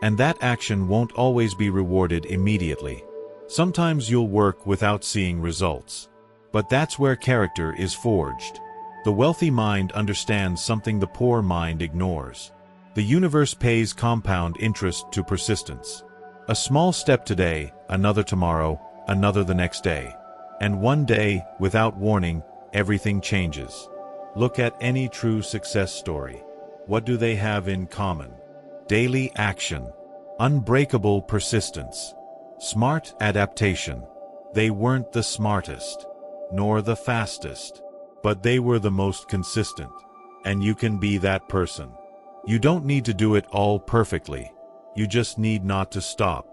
And that action won't always be rewarded immediately. Sometimes you'll work without seeing results. But that's where character is forged. The wealthy mind understands something the poor mind ignores. The universe pays compound interest to persistence. A small step today, another tomorrow, another the next day. And one day, without warning, everything changes. Look at any true success story. What do they have in common? Daily action, unbreakable persistence, smart adaptation. They weren't the smartest, nor the fastest, but they were the most consistent. And you can be that person. You don't need to do it all perfectly. You just need not to stop.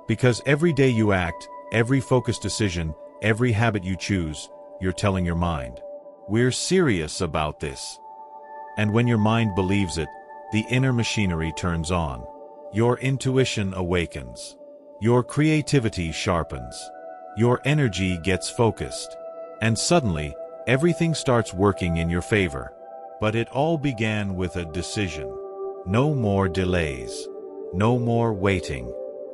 Because every day you act, every focused decision, every habit you choose, you're telling your mind, we're serious about this. And when your mind believes it, the inner machinery turns on. Your intuition awakens. Your creativity sharpens. Your energy gets focused. And suddenly, everything starts working in your favor. But it all began with a decision. No more delays. No more waiting.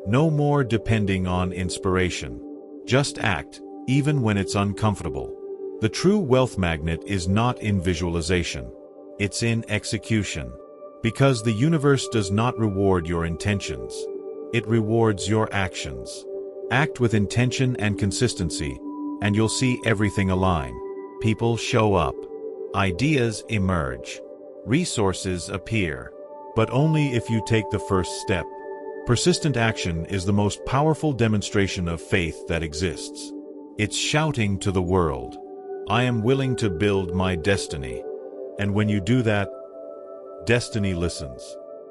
No more depending on inspiration. Just act, even when it's uncomfortable. The true wealth magnet is not in visualization. It's in execution. Because the universe does not reward your intentions. It rewards your actions. Act with intention and consistency, and you'll see everything align. People show up. Ideas emerge. Resources appear. But only if you take the first step. Persistent action is the most powerful demonstration of faith that exists. It's shouting to the world, I am willing to build my destiny. And when you do that, destiny listens.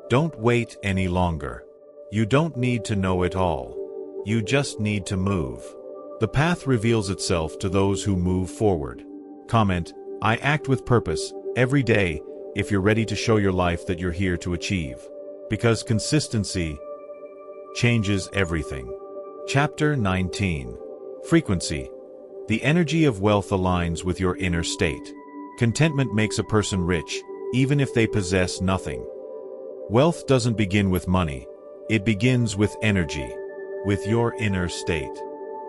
Don't wait any longer. You don't need to know it all. You just need to move. The path reveals itself to those who move forward. Comment, I act with purpose, every day, if you're ready to show your life that you're here to achieve. Because consistency changes everything. Chapter 19. Frequency. The energy of wealth aligns with your inner state. Contentment makes a person rich, even if they possess nothing. Wealth doesn't begin with money. It begins with energy, with your inner state,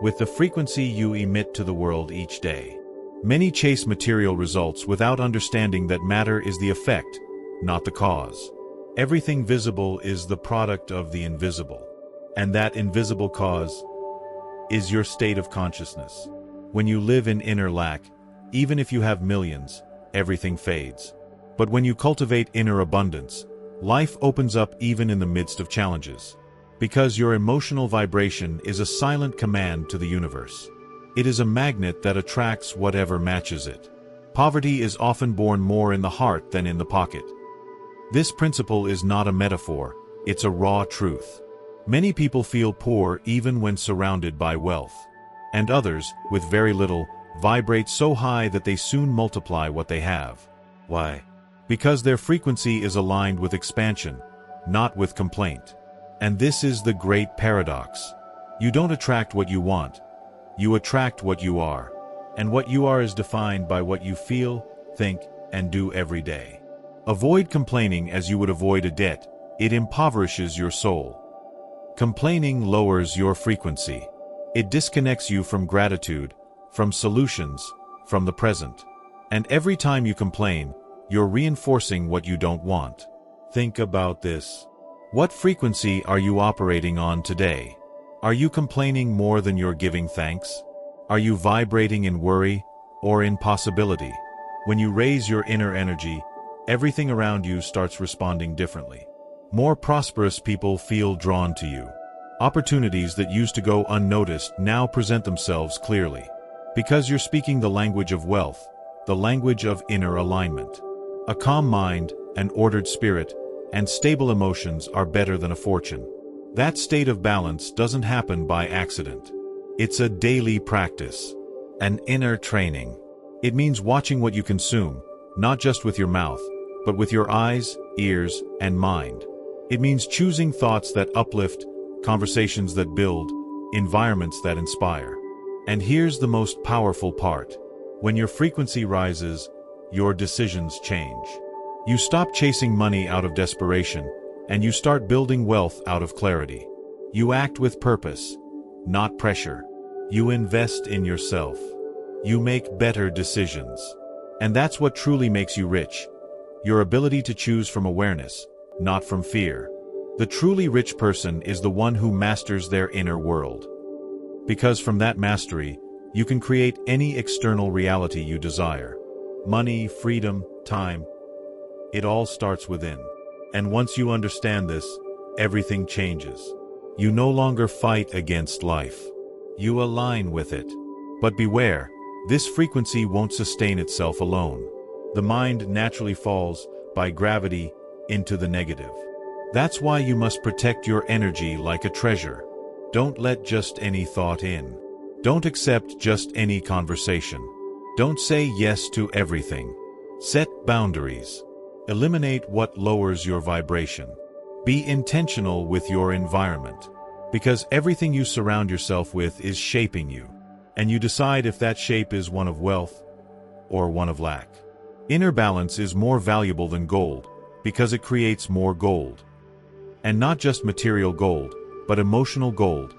with the frequency you emit to the world each day. Many chase material results without understanding that matter is the effect, not the cause. Everything visible is the product of the invisible. And that invisible cause is your state of consciousness. When you live in inner lack, even if you have millions, everything fades. But when you cultivate inner abundance, life opens up even in the midst of challenges. Because your emotional vibration is a silent command to the universe. It is a magnet that attracts whatever matches it. Poverty is often born more in the heart than in the pocket. This principle is not a metaphor, it's a raw truth. Many people feel poor even when surrounded by wealth. And others, with very little, vibrate so high that they soon multiply what they have. Why? Because their frequency is aligned with expansion, not with complaint. And this is the great paradox. You don't attract what you want. You attract what you are. And what you are is defined by what you feel, think, and do every day. Avoid complaining as you would avoid a debt. It impoverishes your soul. Complaining lowers your frequency. It disconnects you from gratitude, from solutions, from the present. And every time you complain, you're reinforcing what you don't want. Think about this. What frequency are you operating on today? Are you complaining more than you're giving thanks? Are you vibrating in worry or in possibility? When you raise your inner energy, everything around you starts responding differently. More prosperous people feel drawn to you. Opportunities that used to go unnoticed now present themselves clearly. Because you're speaking the language of wealth, the language of inner alignment. A calm mind, an ordered spirit, and stable emotions are better than a fortune. That state of balance doesn't happen by accident. It's a daily practice, an inner training. It means watching what you consume, not just with your mouth, but with your eyes, ears, and mind. It means choosing thoughts that uplift, conversations that build, environments that inspire. And here's the most powerful part. When your frequency rises, your decisions change. You stop chasing money out of desperation, and you start building wealth out of clarity. You act with purpose, not pressure. You invest in yourself. You make better decisions. And that's what truly makes you rich. Your ability to choose from awareness, not from fear. The truly rich person is the one who masters their inner world. Because from that mastery, you can create any external reality you desire. Money, freedom, time. It all starts within. And once you understand this, everything changes. You no longer fight against life. You align with it. But beware, this frequency won't sustain itself alone. The mind naturally falls, by gravity, into the negative. That's why you must protect your energy like a treasure. Don't let just any thought in. Don't accept just any conversation. Don't say yes to everything. Set boundaries. Eliminate what lowers your vibration. Be intentional with your environment. Because everything you surround yourself with is shaping you. And you decide if that shape is one of wealth or one of lack. Inner balance is more valuable than gold because it creates more gold. And not just material gold, but emotional gold.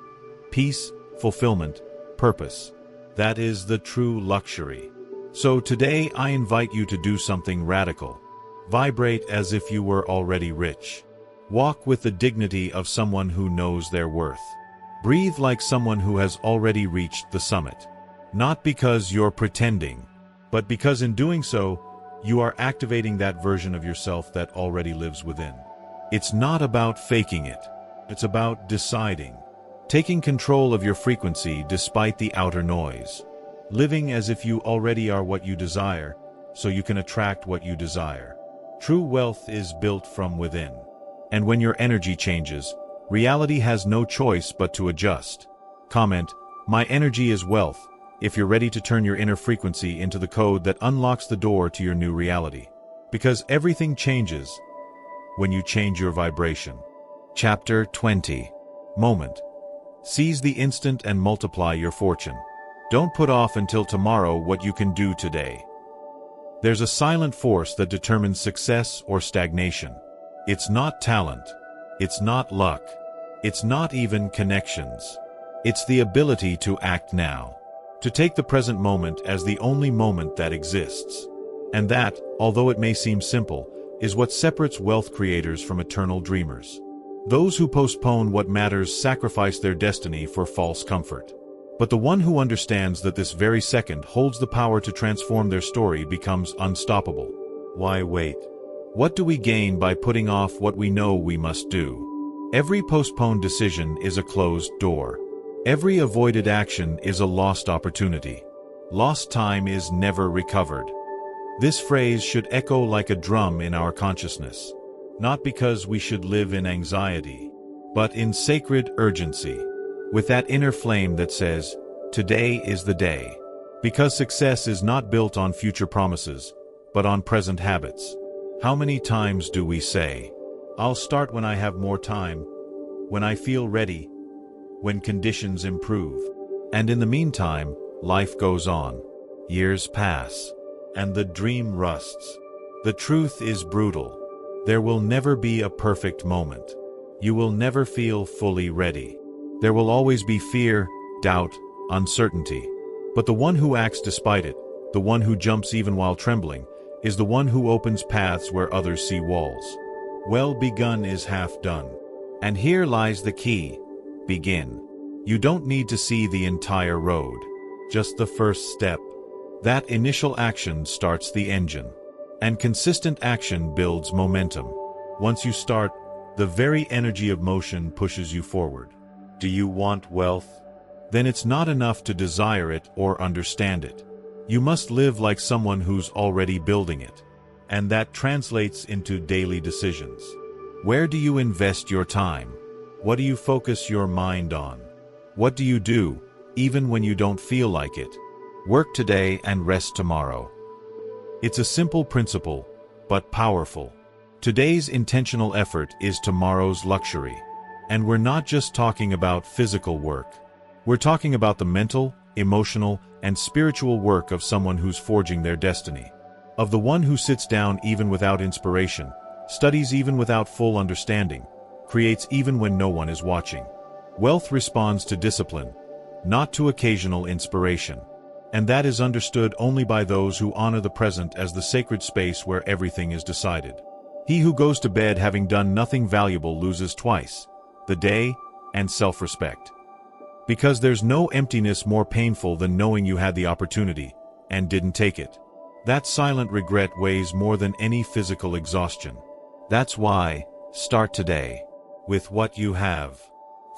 Peace, fulfillment, purpose. That is the true luxury. So today I invite you to do something radical. Vibrate as if you were already rich. Walk with the dignity of someone who knows their worth. Breathe like someone who has already reached the summit. Not because you're pretending, but because in doing so, you are activating that version of yourself that already lives within. It's not about faking it. It's about deciding. Taking control of your frequency despite the outer noise. Living as if you already are what you desire, so you can attract what you desire. True wealth is built from within. And when your energy changes, reality has no choice but to adjust. Comment, "My energy is wealth," if you're ready to turn your inner frequency into the code that unlocks the door to your new reality. Because everything changes when you change your vibration. Chapter 20. Moment. Seize the instant and multiply your fortune. Don't put off until tomorrow what you can do today. There's a silent force that determines success or stagnation. It's not talent. It's not luck. It's not even connections. It's the ability to act now. To take the present moment as the only moment that exists. And that, although it may seem simple, is what separates wealth creators from eternal dreamers. Those who postpone what matters sacrifice their destiny for false comfort. But the one who understands that this very second holds the power to transform their story becomes unstoppable. Why wait? What do we gain by putting off what we know we must do? Every postponed decision is a closed door. Every avoided action is a lost opportunity. Lost time is never recovered. This phrase should echo like a drum in our consciousness. Not because we should live in anxiety, but in sacred urgency. With that inner flame that says, "Today is the day." Because success is not built on future promises, but on present habits. How many times do we say, "I'll start when I have more time, when I feel ready, when conditions improve"? And in the meantime, life goes on. Years pass, and the dream rusts. The truth is brutal. There will never be a perfect moment. You will never feel fully ready. There will always be fear, doubt, uncertainty. But the one who acts despite it, the one who jumps even while trembling, is the one who opens paths where others see walls. Well begun is half done. And here lies the key. Begin. You don't need to see the entire road. Just the first step. That initial action starts the engine. And consistent action builds momentum. Once you start, the very energy of motion pushes you forward. Do you want wealth? Then it's not enough to desire it or understand it. You must live like someone who's already building it. And that translates into daily decisions. Where do you invest your time? What do you focus your mind on? What do you do, even when you don't feel like it? Work today and rest tomorrow. It's a simple principle, but powerful. Today's intentional effort is tomorrow's luxury. And we're not just talking about physical work. We're talking about the mental, emotional, and spiritual work of someone who's forging their destiny. Of the one who sits down even without inspiration, studies even without full understanding, creates even when no one is watching. Wealth responds to discipline, not to occasional inspiration. And that is understood only by those who honor the present as the sacred space where everything is decided. He who goes to bed having done nothing valuable loses twice, the day and self-respect. Because there's no emptiness more painful than knowing you had the opportunity and didn't take it. That silent regret weighs more than any physical exhaustion. That's why, start today, with what you have,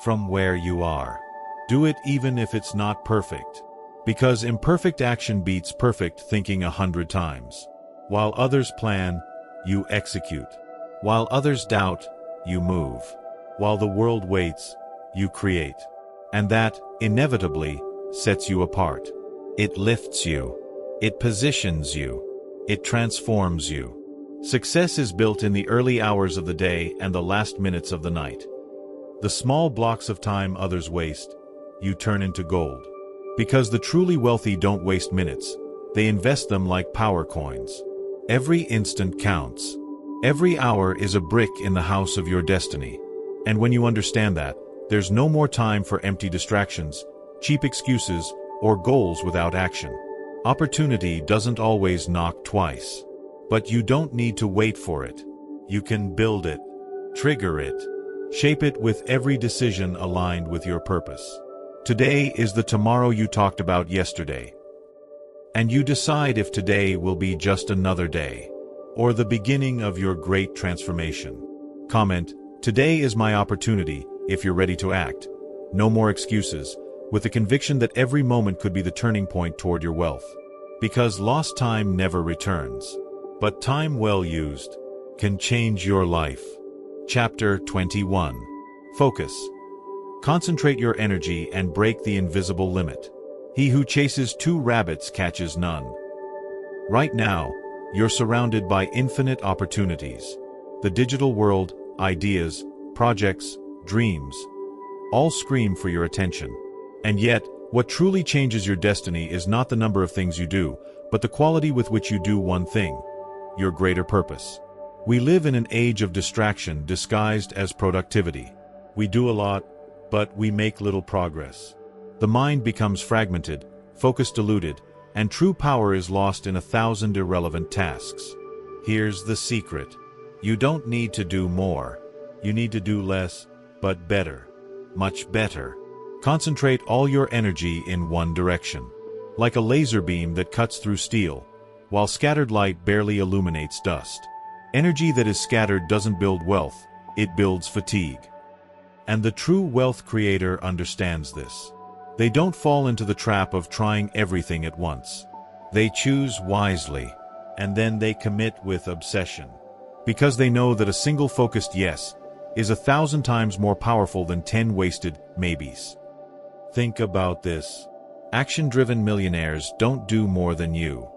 from where you are. Do it even if it's not perfect. Because imperfect action beats perfect thinking 100 times. While others plan, you execute. While others doubt, you move. While the world waits, you create. And that, inevitably, sets you apart. It lifts you. It positions you. It transforms you. Success is built in the early hours of the day and the last minutes of the night. The small blocks of time others waste, you turn into gold. Because the truly wealthy don't waste minutes, they invest them like power coins. Every instant counts. Every hour is a brick in the house of your destiny. And when you understand that, there's no more time for empty distractions, cheap excuses, or goals without action. Opportunity doesn't always knock twice. But you don't need to wait for it. You can build it, trigger it, shape it with every decision aligned with your purpose. Today is the tomorrow you talked about yesterday. And you decide if today will be just another day, or the beginning of your great transformation. Comment, "Today is my opportunity," if you're ready to act. No more excuses, with the conviction that every moment could be the turning point toward your wealth. Because lost time never returns. But time well used can change your life. Chapter 21. Focus. Concentrate your energy and break the invisible limit. He who chases 2 rabbits catches none. Right now, you're surrounded by infinite opportunities. The digital world, ideas, projects, dreams, all scream for your attention. And yet, what truly changes your destiny is not the number of things you do, but the quality with which you do one thing, your greater purpose. We live in an age of distraction disguised as productivity. We do a lot, but we make little progress. The mind becomes fragmented, focus diluted, and true power is lost in 1,000 irrelevant tasks. Here's the secret. You don't need to do more. You need to do less, but better. Much better. Concentrate all your energy in one direction. Like a laser beam that cuts through steel, while scattered light barely illuminates dust. Energy that is scattered doesn't build wealth, it builds fatigue. And the true wealth creator understands this. They don't fall into the trap of trying everything at once. They choose wisely, and then they commit with obsession. Because they know that a single focused yes is 1,000 times more powerful than 10 wasted maybes. Think about this. Action-driven millionaires don't do more than you.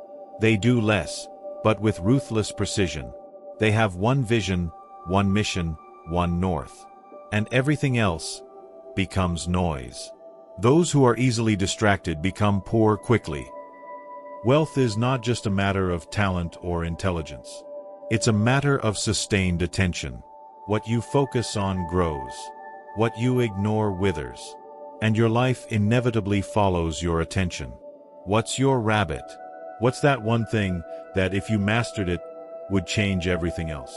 They do less, but with ruthless precision. They have one vision, one mission, one north. And everything else becomes noise. Those who are easily distracted become poor quickly. Wealth is not just a matter of talent or intelligence. It's a matter of sustained attention. What you focus on grows. What you ignore withers. And your life inevitably follows your attention. What's your rabbit? What's that one thing that, if you mastered it, would change everything else?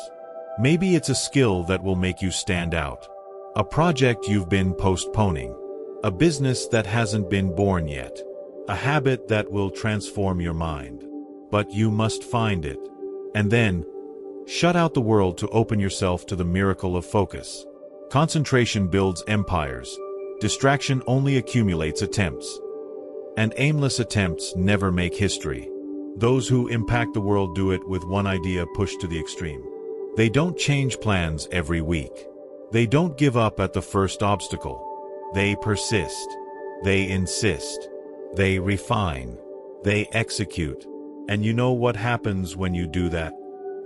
Maybe it's a skill that will make you stand out. A project you've been postponing. A business that hasn't been born yet. A habit that will transform your mind. But you must find it. And then, shut out the world to open yourself to the miracle of focus. Concentration builds empires. Distraction only accumulates attempts. And aimless attempts never make history. Those who impact the world do it with one idea pushed to the extreme. They don't change plans every week. They don't give up at the first obstacle. They persist. They insist. They refine. They execute. And you know what happens when you do that?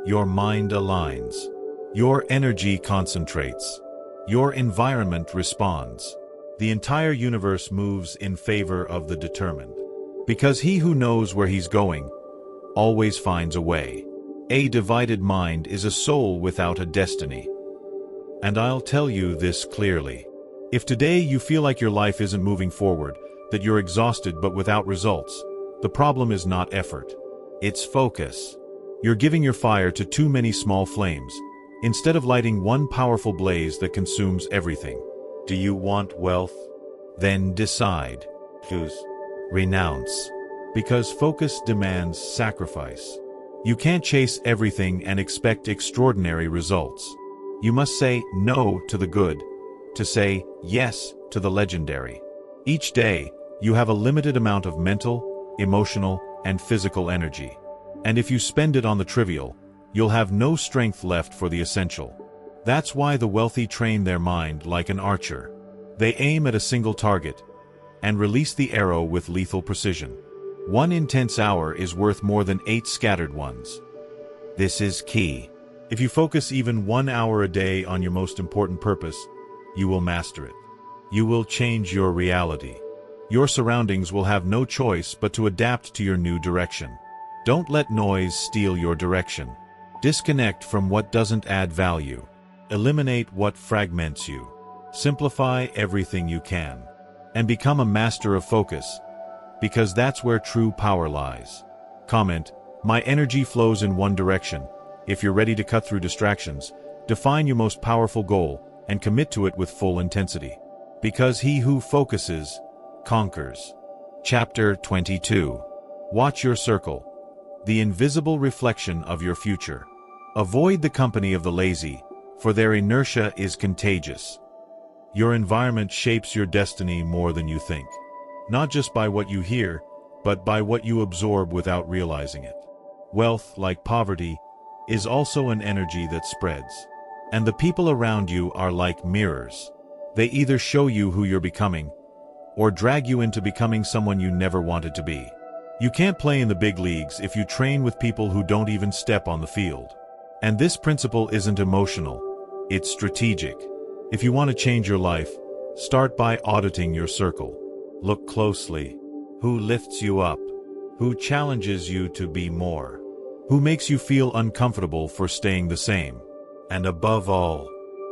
Your mind aligns. Your energy concentrates. Your environment responds. The entire universe moves in favor of the determined. Because he who knows where he's going always finds a way. A divided mind is a soul without a destiny. And I'll tell you this clearly. If today you feel like your life isn't moving forward, that you're exhausted but without results, the problem is not effort. It's focus. You're giving your fire to too many small flames, instead of lighting one powerful blaze that consumes everything. Do you want wealth? Then decide. Choose. Renounce. Because focus demands sacrifice. You can't chase everything and expect extraordinary results. You must say no to the good, to say yes to the legendary. Each day, you have a limited amount of mental, emotional, and physical energy. And if you spend it on the trivial, you'll have no strength left for the essential. That's why the wealthy train their mind like an archer. They aim at a single target and release the arrow with lethal precision. One intense hour is worth more than 8 scattered ones. This is key. If you focus even 1 hour a day on your most important purpose, you will master it. You will change your reality. Your surroundings will have no choice but to adapt to your new direction. Don't let noise steal your direction. Disconnect from what doesn't add value. Eliminate what fragments you. Simplify everything you can. And become a master of focus, because that's where true power lies. Comment, my energy flows in one direction. If you're ready to cut through distractions, define your most powerful goal and commit to it with full intensity. Because he who focuses, conquers. Chapter 22. Watch your circle. The invisible reflection of your future. Avoid the company of the lazy, for their inertia is contagious. Your environment shapes your destiny more than you think. Not just by what you hear, but by what you absorb without realizing it. Wealth, like poverty, is also an energy that spreads. And the people around you are like mirrors. They either show you who you're becoming, or drag you into becoming someone you never wanted to be. You can't play in the big leagues if you train with people who don't even step on the field. And this principle isn't emotional, it's strategic. If you want to change your life, start by auditing your circle. Look closely. Who lifts you up? Who challenges you to be more? Who makes you feel uncomfortable for staying the same? And above all,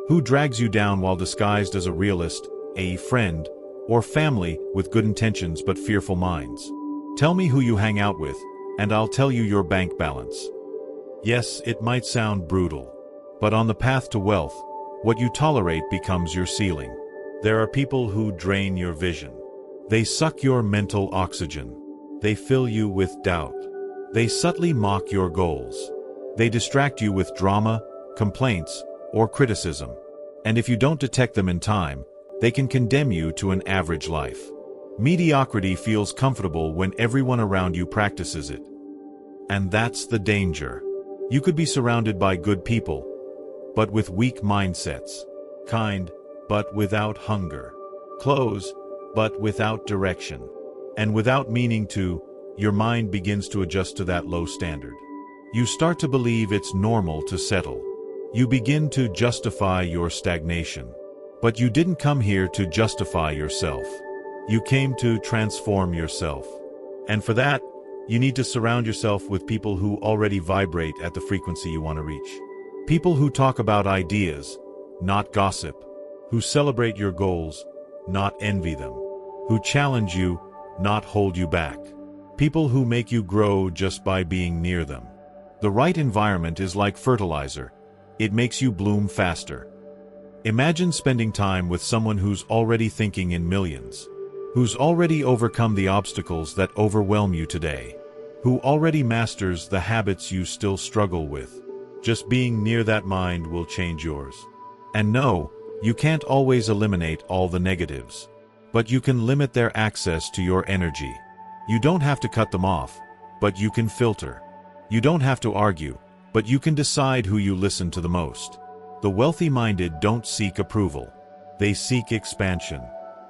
who drags you down while disguised as a realist, a friend, or family with good intentions but fearful minds? Tell me who you hang out with, and I'll tell you your bank balance. Yes, it might sound brutal, but on the path to wealth, what you tolerate becomes your ceiling. There are people who drain your vision. They suck your mental oxygen. They fill you with doubt. They subtly mock your goals. They distract you with drama, complaints, or criticism. And if you don't detect them in time, they can condemn you to an average life. Mediocrity feels comfortable when everyone around you practices it. And that's the danger. You could be surrounded by good people, but with weak mindsets. Kind, but without hunger. Close, but without direction. And without meaning to, your mind begins to adjust to that low standard. You start to believe it's normal to settle. You begin to justify your stagnation. But you didn't come here to justify yourself. You came to transform yourself. And for that, you need to surround yourself with people who already vibrate at the frequency you want to reach. People who talk about ideas, not gossip. Who celebrate your goals, not envy them. Who challenge you, not hold you back. People who make you grow just by being near them. The right environment is like fertilizer. It makes you bloom faster. Imagine spending time with someone who's already thinking in millions. Who's already overcome the obstacles that overwhelm you today. Who already masters the habits you still struggle with. Just being near that mind will change yours. And no, you can't always eliminate all the negatives. But you can limit their access to your energy. You don't have to cut them off, but you can filter. You don't have to argue, but you can decide who you listen to the most. The wealthy-minded don't seek approval. They seek expansion.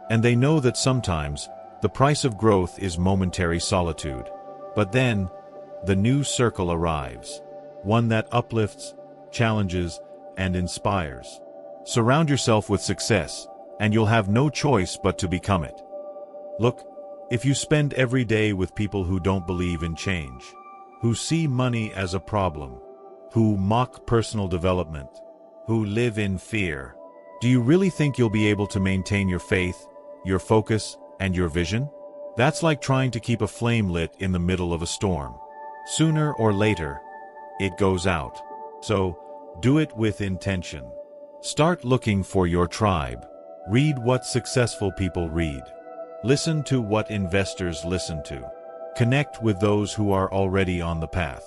And they know that sometimes, the price of growth is momentary solitude. But then, the new circle arrives. One that uplifts, challenges, and inspires. Surround yourself with success, and you'll have no choice but to become it. Look, if you spend every day with people who don't believe in change, who see money as a problem, who mock personal development, who live in fear, do you really think you'll be able to maintain your faith, your focus, and your vision? That's like trying to keep a flame lit in the middle of a storm. Sooner or later, it goes out. So, do it with intention. Start looking for your tribe. Read what successful people read. Listen to what investors listen to. Connect with those who are already on the path.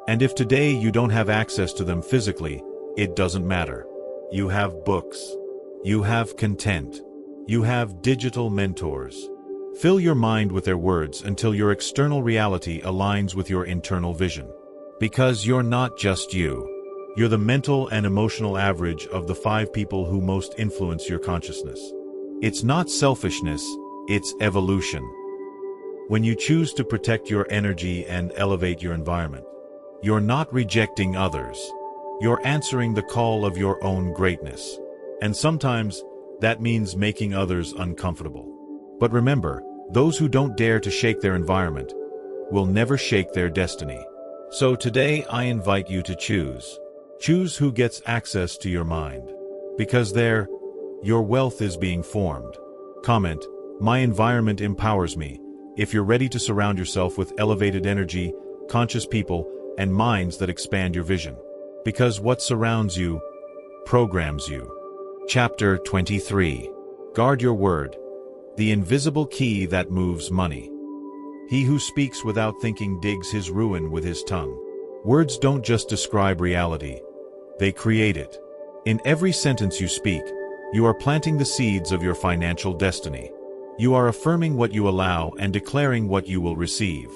And if today you don't have access to them physically, it doesn't matter. You have books. You have content. You have digital mentors. Fill your mind with their words until your external reality aligns with your internal vision. Because you're not just you. You're the mental and emotional average of the 5 people who most influence your consciousness. It's not selfishness, it's evolution. When you choose to protect your energy and elevate your environment, you're not rejecting others. You're answering the call of your own greatness. And sometimes, that means making others uncomfortable. But remember, those who don't dare to shake their environment will never shake their destiny. So today I invite you to choose. Choose who gets access to your mind. Because there, your wealth is being formed. Comment, "My environment empowers me," if you're ready to surround yourself with elevated energy, conscious people, and minds that expand your vision. Because what surrounds you, programs you. Chapter 23. Guard your word. The invisible key that moves money. He who speaks without thinking digs his ruin with his tongue. Words don't just describe reality. They create it. In every sentence you speak, you are planting the seeds of your financial destiny. You are affirming what you allow and declaring what you will receive.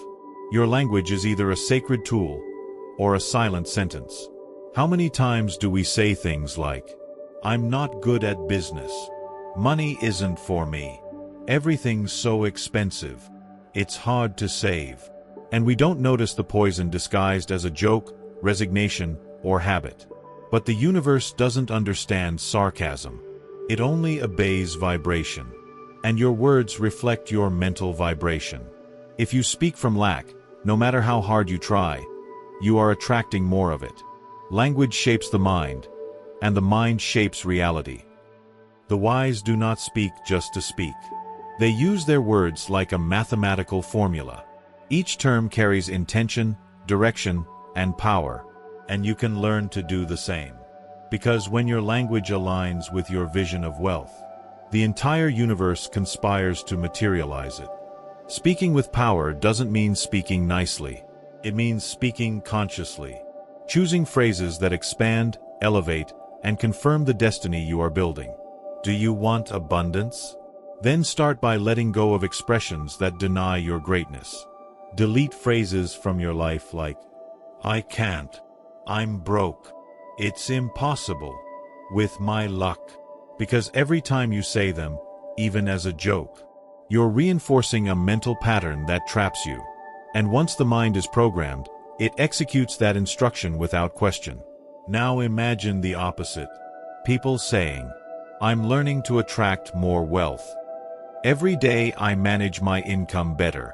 Your language is either a sacred tool or a silent sentence. How many times do we say things like, "I'm not good at business. Money isn't for me. Everything's so expensive. It's hard to save." And we don't notice the poison disguised as a joke, resignation, or habit. But the universe doesn't understand sarcasm. It only obeys vibration. And your words reflect your mental vibration. If you speak from lack, no matter how hard you try, you are attracting more of it. Language shapes the mind, and the mind shapes reality. The wise do not speak just to speak. They use their words like a mathematical formula. Each term carries intention, direction, and power, and you can learn to do the same. Because when your language aligns with your vision of wealth, the entire universe conspires to materialize it. Speaking with power doesn't mean speaking nicely. It means speaking consciously. Choosing phrases that expand, elevate, and confirm the destiny you are building. Do you want abundance? Then start by letting go of expressions that deny your greatness. Delete phrases from your life like, "I can't," "I'm broke," "It's impossible," "With my luck." Because every time you say them, even as a joke, you're reinforcing a mental pattern that traps you. And once the mind is programmed, it executes that instruction without question. Now imagine the opposite. People saying, "I'm learning to attract more wealth. Every day I manage my income better.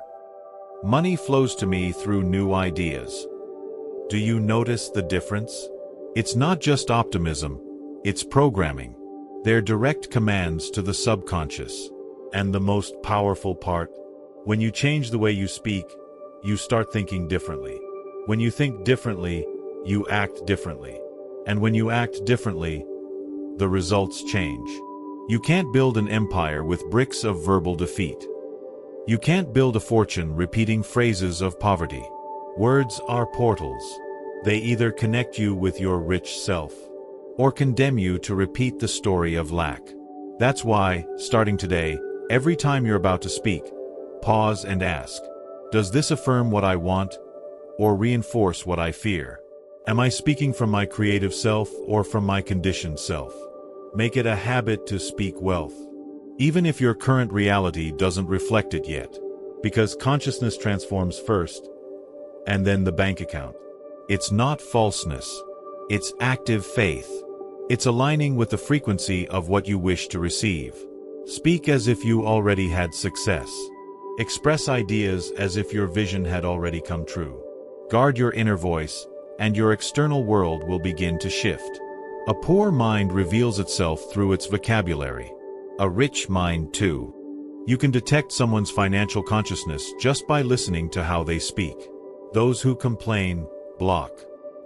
Money flows to me through new ideas." Do you notice the difference? It's not just optimism, it's programming. They're direct commands to the subconscious. And the most powerful part, when you change the way you speak, you start thinking differently. When you think differently, you act differently. And when you act differently, the results change. You can't build an empire with bricks of verbal defeat. You can't build a fortune repeating phrases of poverty. Words are portals. They either connect you with your rich self, or condemn you to repeat the story of lack. That's why, starting today, every time you're about to speak, pause and ask, does this affirm what I want, or reinforce what I fear? Am I speaking from my creative self or from my conditioned self? Make it a habit to speak wealth, even if your current reality doesn't reflect it yet, because consciousness transforms first, and then the bank account. It's not falseness. It's active faith. It's aligning with the frequency of what you wish to receive. Speak as if you already had success. Express ideas as if your vision had already come true. Guard your inner voice, and your external world will begin to shift. A poor mind reveals itself through its vocabulary. A rich mind too. You can detect someone's financial consciousness just by listening to how they speak. Those who complain, block.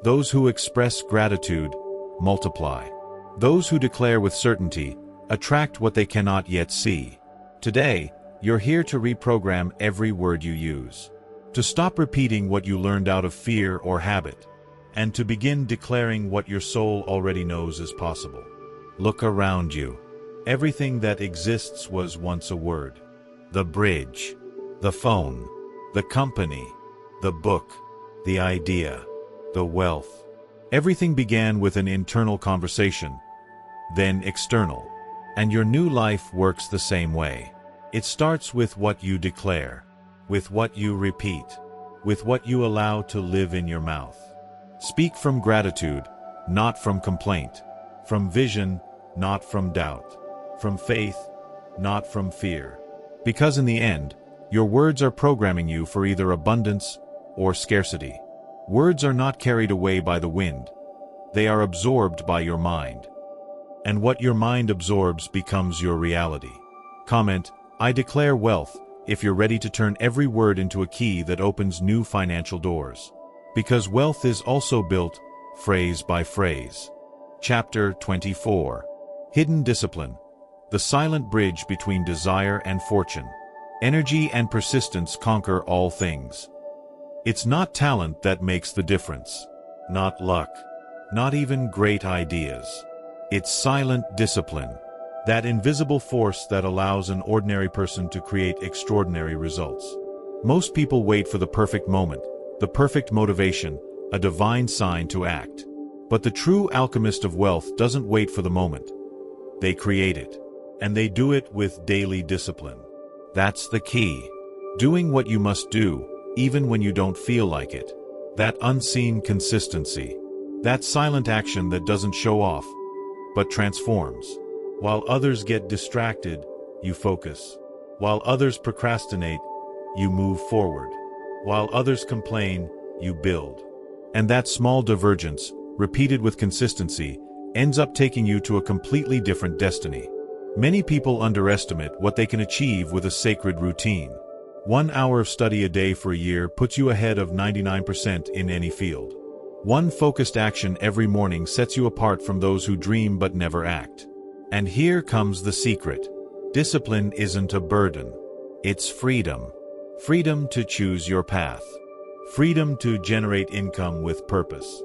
Those who express gratitude multiply. Those who declare with certainty attract what they cannot yet see. Today, you're here to reprogram every word you use, to stop repeating what you learned out of fear or habit, and to begin declaring what your soul already knows is possible. Look around you. Everything that exists was once a word. The bridge, the phone, the company, the book, the idea, the wealth. Everything began with an internal conversation, then external. And your new life works the same way. It starts with what you declare, with what you repeat, with what you allow to live in your mouth. Speak from gratitude, not from complaint, from vision, not from doubt, from faith, not from fear. Because in the end, your words are programming you for either abundance or scarcity. Words are not carried away by the wind. They are absorbed by your mind. And what your mind absorbs becomes your reality. Comment, I declare wealth, if you're ready to turn every word into a key that opens new financial doors. Because wealth is also built, phrase by phrase. Chapter 24. Hidden Discipline. The silent bridge between desire and fortune. Energy and persistence conquer all things. It's not talent that makes the difference. Not luck. Not even great ideas. It's silent discipline. That invisible force that allows an ordinary person to create extraordinary results. Most people wait for the perfect moment, the perfect motivation, a divine sign to act. But the true alchemist of wealth doesn't wait for the moment. They create it. And they do it with daily discipline. That's the key. Doing what you must do, even when you don't feel like it. That unseen consistency. That silent action that doesn't show off, but transforms. While others get distracted, you focus. While others procrastinate, you move forward. While others complain, you build. And that small divergence, repeated with consistency, ends up taking you to a completely different destiny. Many people underestimate what they can achieve with a sacred routine. 1 hour of study a day for a year puts you ahead of 99% in any field. One focused action every morning sets you apart from those who dream but never act. And here comes the secret. Discipline isn't a burden. It's freedom. Freedom to choose your path. Freedom to generate income with purpose.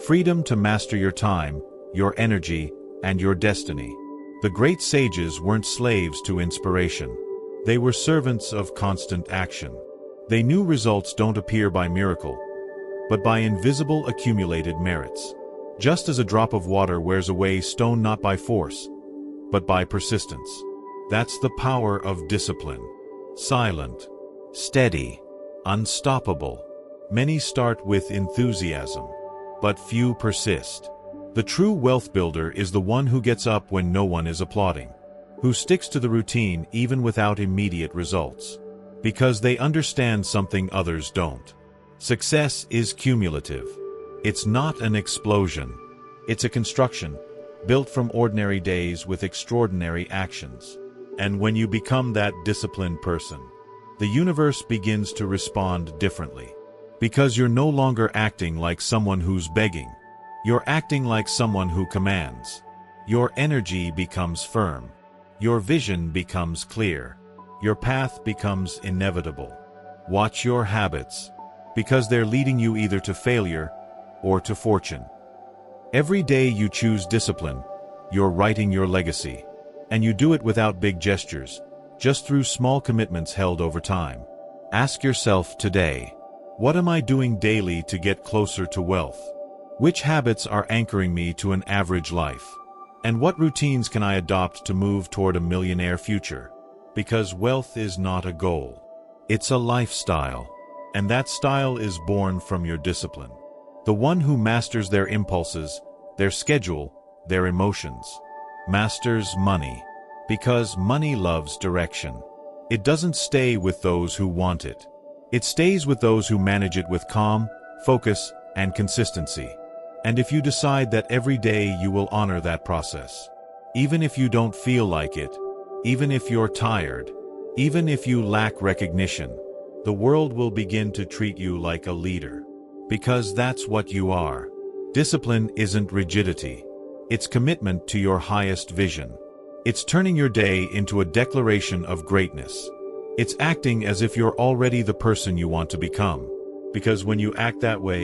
Freedom to master your time, your energy, and your destiny. The great sages weren't slaves to inspiration. They were servants of constant action. They knew results don't appear by miracle, but by invisible accumulated merits. Just as a drop of water wears away stone not by force, but by persistence. That's the power of discipline. Silent, steady, unstoppable. Many start with enthusiasm, but few persist. The true wealth builder is the one who gets up when no one is applauding, who sticks to the routine even without immediate results, because they understand something others don't. Success is cumulative. It's not an explosion. It's a construction, built from ordinary days with extraordinary actions. And when you become that disciplined person, the universe begins to respond differently. Because you're no longer acting like someone who's begging. You're acting like someone who commands. Your energy becomes firm. Your vision becomes clear. Your path becomes inevitable. Watch your habits, because they're leading you either to failure or to fortune. Every day you choose discipline, you're writing your legacy. And you do it without big gestures, just through small commitments held over time. Ask yourself today, what am I doing daily to get closer to wealth? Which habits are anchoring me to an average life? And what routines can I adopt to move toward a millionaire future? Because wealth is not a goal. It's a lifestyle. And that style is born from your discipline. The one who masters their impulses, their schedule, their emotions, masters money. Because money loves direction. It doesn't stay with those who want it. It stays with those who manage it with calm, focus, and consistency. And if you decide that every day you will honor that process, even if you don't feel like it, even if you're tired, even if you lack recognition, the world will begin to treat you like a leader. Because that's what you are. Discipline isn't rigidity. It's commitment to your highest vision. It's turning your day into a declaration of greatness. It's acting as if you're already the person you want to become. Because when you act that way,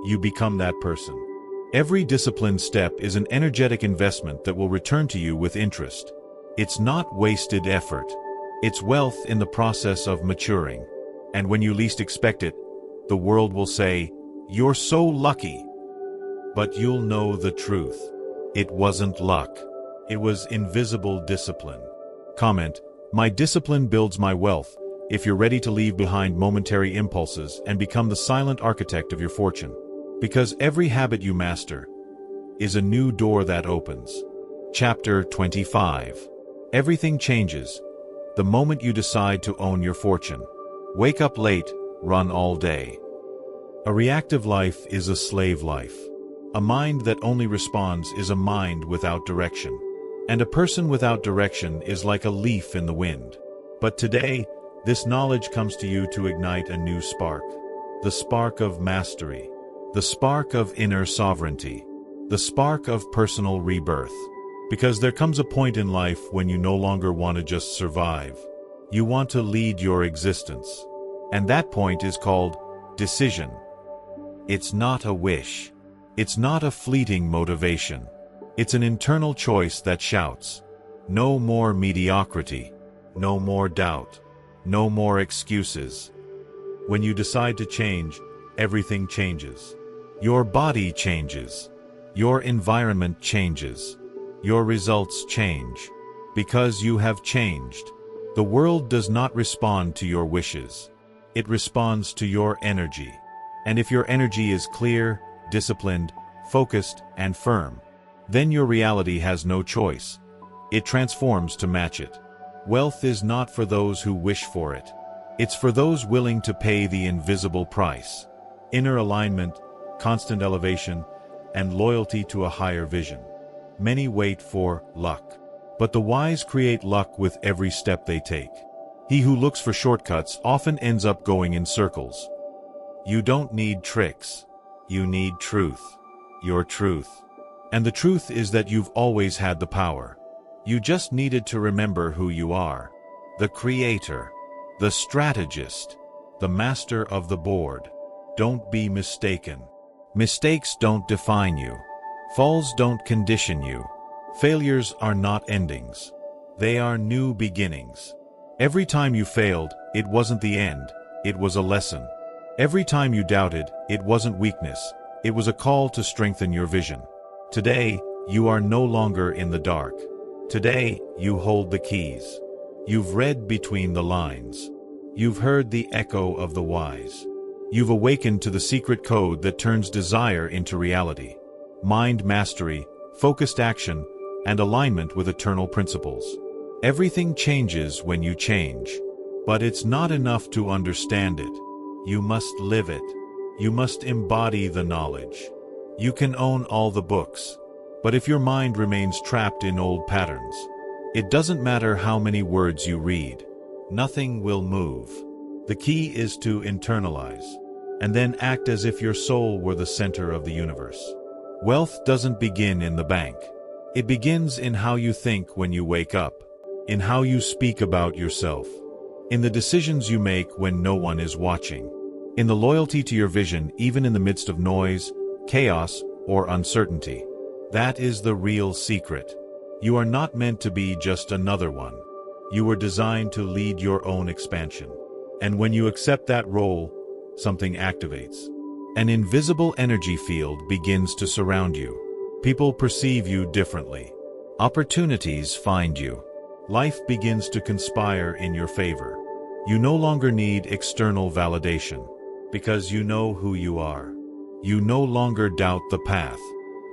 you become that person. Every disciplined step is an energetic investment that will return to you with interest. It's not wasted effort. It's wealth in the process of maturing. And when you least expect it, the world will say, "You're so lucky." But you'll know the truth. It wasn't luck. It was invisible discipline. Comment: my discipline builds my wealth. If you're ready to leave behind momentary impulses and become the silent architect of your fortune. Because every habit you master is a new door that opens. Chapter 25. Everything changes the moment you decide to own your fortune. Wake up late, run all day. A reactive life is a slave life. A mind that only responds is a mind without direction. And a person without direction is like a leaf in the wind. But today, this knowledge comes to you to ignite a new spark. The spark of mastery. The spark of inner sovereignty. The spark of personal rebirth. Because there comes a point in life when you no longer want to just survive. You want to lead your existence. And that point is called decision. It's not a wish. It's not a fleeting motivation. It's an internal choice that shouts, "No more mediocrity. No more doubt. No more excuses." When you decide to change, everything changes. Your body changes. Your environment changes. Your results change. Because you have changed. The world does not respond to your wishes. It responds to your energy. And if your energy is clear, disciplined, focused, and firm, then your reality has no choice. It transforms to match it. Wealth is not for those who wish for it. It's for those willing to pay the invisible price. Inner alignment, constant elevation, and loyalty to a higher vision. Many wait for luck. But the wise create luck with every step they take. He who looks for shortcuts often ends up going in circles. You don't need tricks. You need truth. Your truth. And the truth is that you've always had the power. You just needed to remember who you are. The creator. The strategist. The master of the board. Don't be mistaken. Mistakes don't define you. Falls don't condition you. Failures are not endings. They are new beginnings. Every time you failed, it wasn't the end, it was a lesson. Every time you doubted, it wasn't weakness, it was a call to strengthen your vision. Today, you are no longer in the dark. Today, you hold the keys. You've read between the lines. You've heard the echo of the wise. You've awakened to the secret code that turns desire into reality. Mind mastery, focused action, and alignment with eternal principles. Everything changes when you change. But it's not enough to understand it. You must live it. You must embody the knowledge. You can own all the books. But if your mind remains trapped in old patterns, it doesn't matter how many words you read. Nothing will move. The key is to internalize, and then act as if your soul were the center of the universe. Wealth doesn't begin in the bank. It begins in how you think when you wake up, in how you speak about yourself, in the decisions you make when no one is watching, in the loyalty to your vision even in the midst of noise, chaos, or uncertainty. That is the real secret. You are not meant to be just another one. You were designed to lead your own expansion. And when you accept that role, something activates. An invisible energy field begins to surround you. People perceive you differently. Opportunities find you. Life begins to conspire in your favor. You no longer need external validation, because you know who you are. You no longer doubt the path,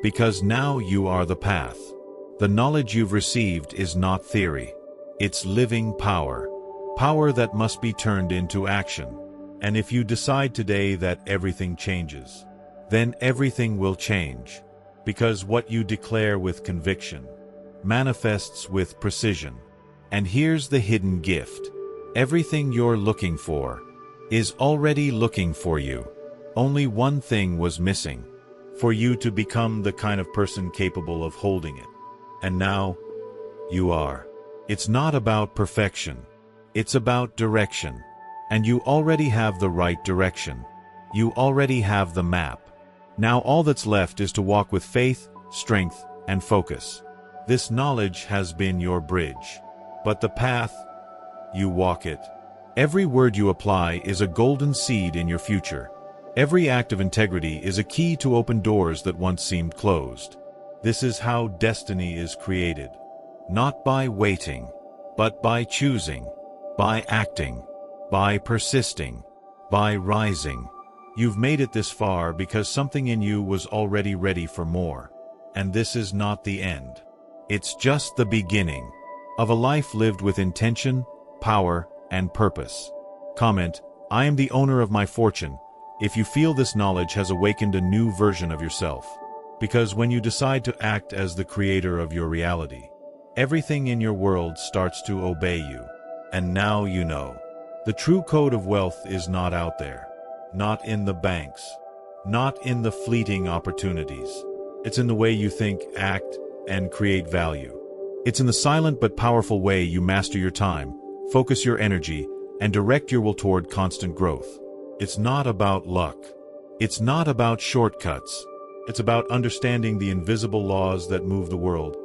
because now you are the path. The knowledge you've received is not theory. It's living power. Power that must be turned into action. And if you decide today that everything changes, then everything will change. Because what you declare with conviction manifests with precision. And here's the hidden gift. Everything you're looking for is already looking for you. Only one thing was missing: for you to become the kind of person capable of holding it. And now, you are. It's not about perfection. It's about direction. And you already have the right direction. You already have the map. Now all that's left is to walk with faith, strength, and focus. This knowledge has been your bridge. But the path, you walk it. Every word you apply is a golden seed in your future. Every act of integrity is a key to open doors that once seemed closed. This is how destiny is created. Not by waiting, but by choosing, by acting, by persisting, by rising. You've made it this far because something in you was already ready for more. And this is not the end. It's just the beginning of a life lived with intention, power, and purpose. Comment, I am the owner of my fortune, if you feel this knowledge has awakened a new version of yourself. Because when you decide to act as the creator of your reality, everything in your world starts to obey you. And now you know. The true code of wealth is not out there. Not in the banks. Not in the fleeting opportunities. It's in the way you think, act, and create value. It's in the silent but powerful way you master your time, focus your energy, and direct your will toward constant growth. It's not about luck. It's not about shortcuts. It's about understanding the invisible laws that move the world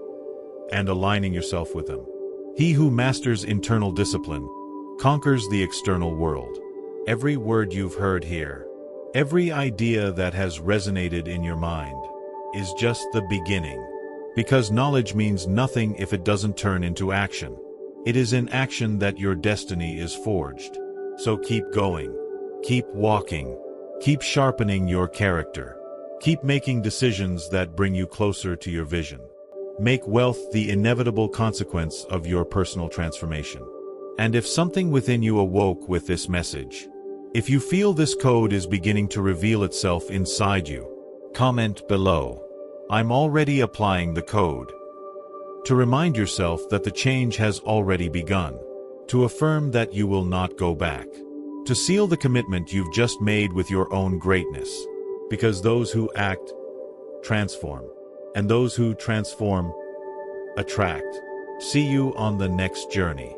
and aligning yourself with them. He who masters internal discipline conquers the external world. Every word you've heard here, every idea that has resonated in your mind, is just the beginning. Because knowledge means nothing if it doesn't turn into action. It is in action that your destiny is forged. So keep going. Keep walking. Keep sharpening your character. Keep making decisions that bring you closer to your vision. Make wealth the inevitable consequence of your personal transformation. And if something within you awoke with this message, if you feel this code is beginning to reveal itself inside you, comment below. I'm already applying the code. To remind yourself that the change has already begun. To affirm that you will not go back. To seal the commitment you've just made with your own greatness. Because those who act, transform. And those who transform, attract. See you on the next journey.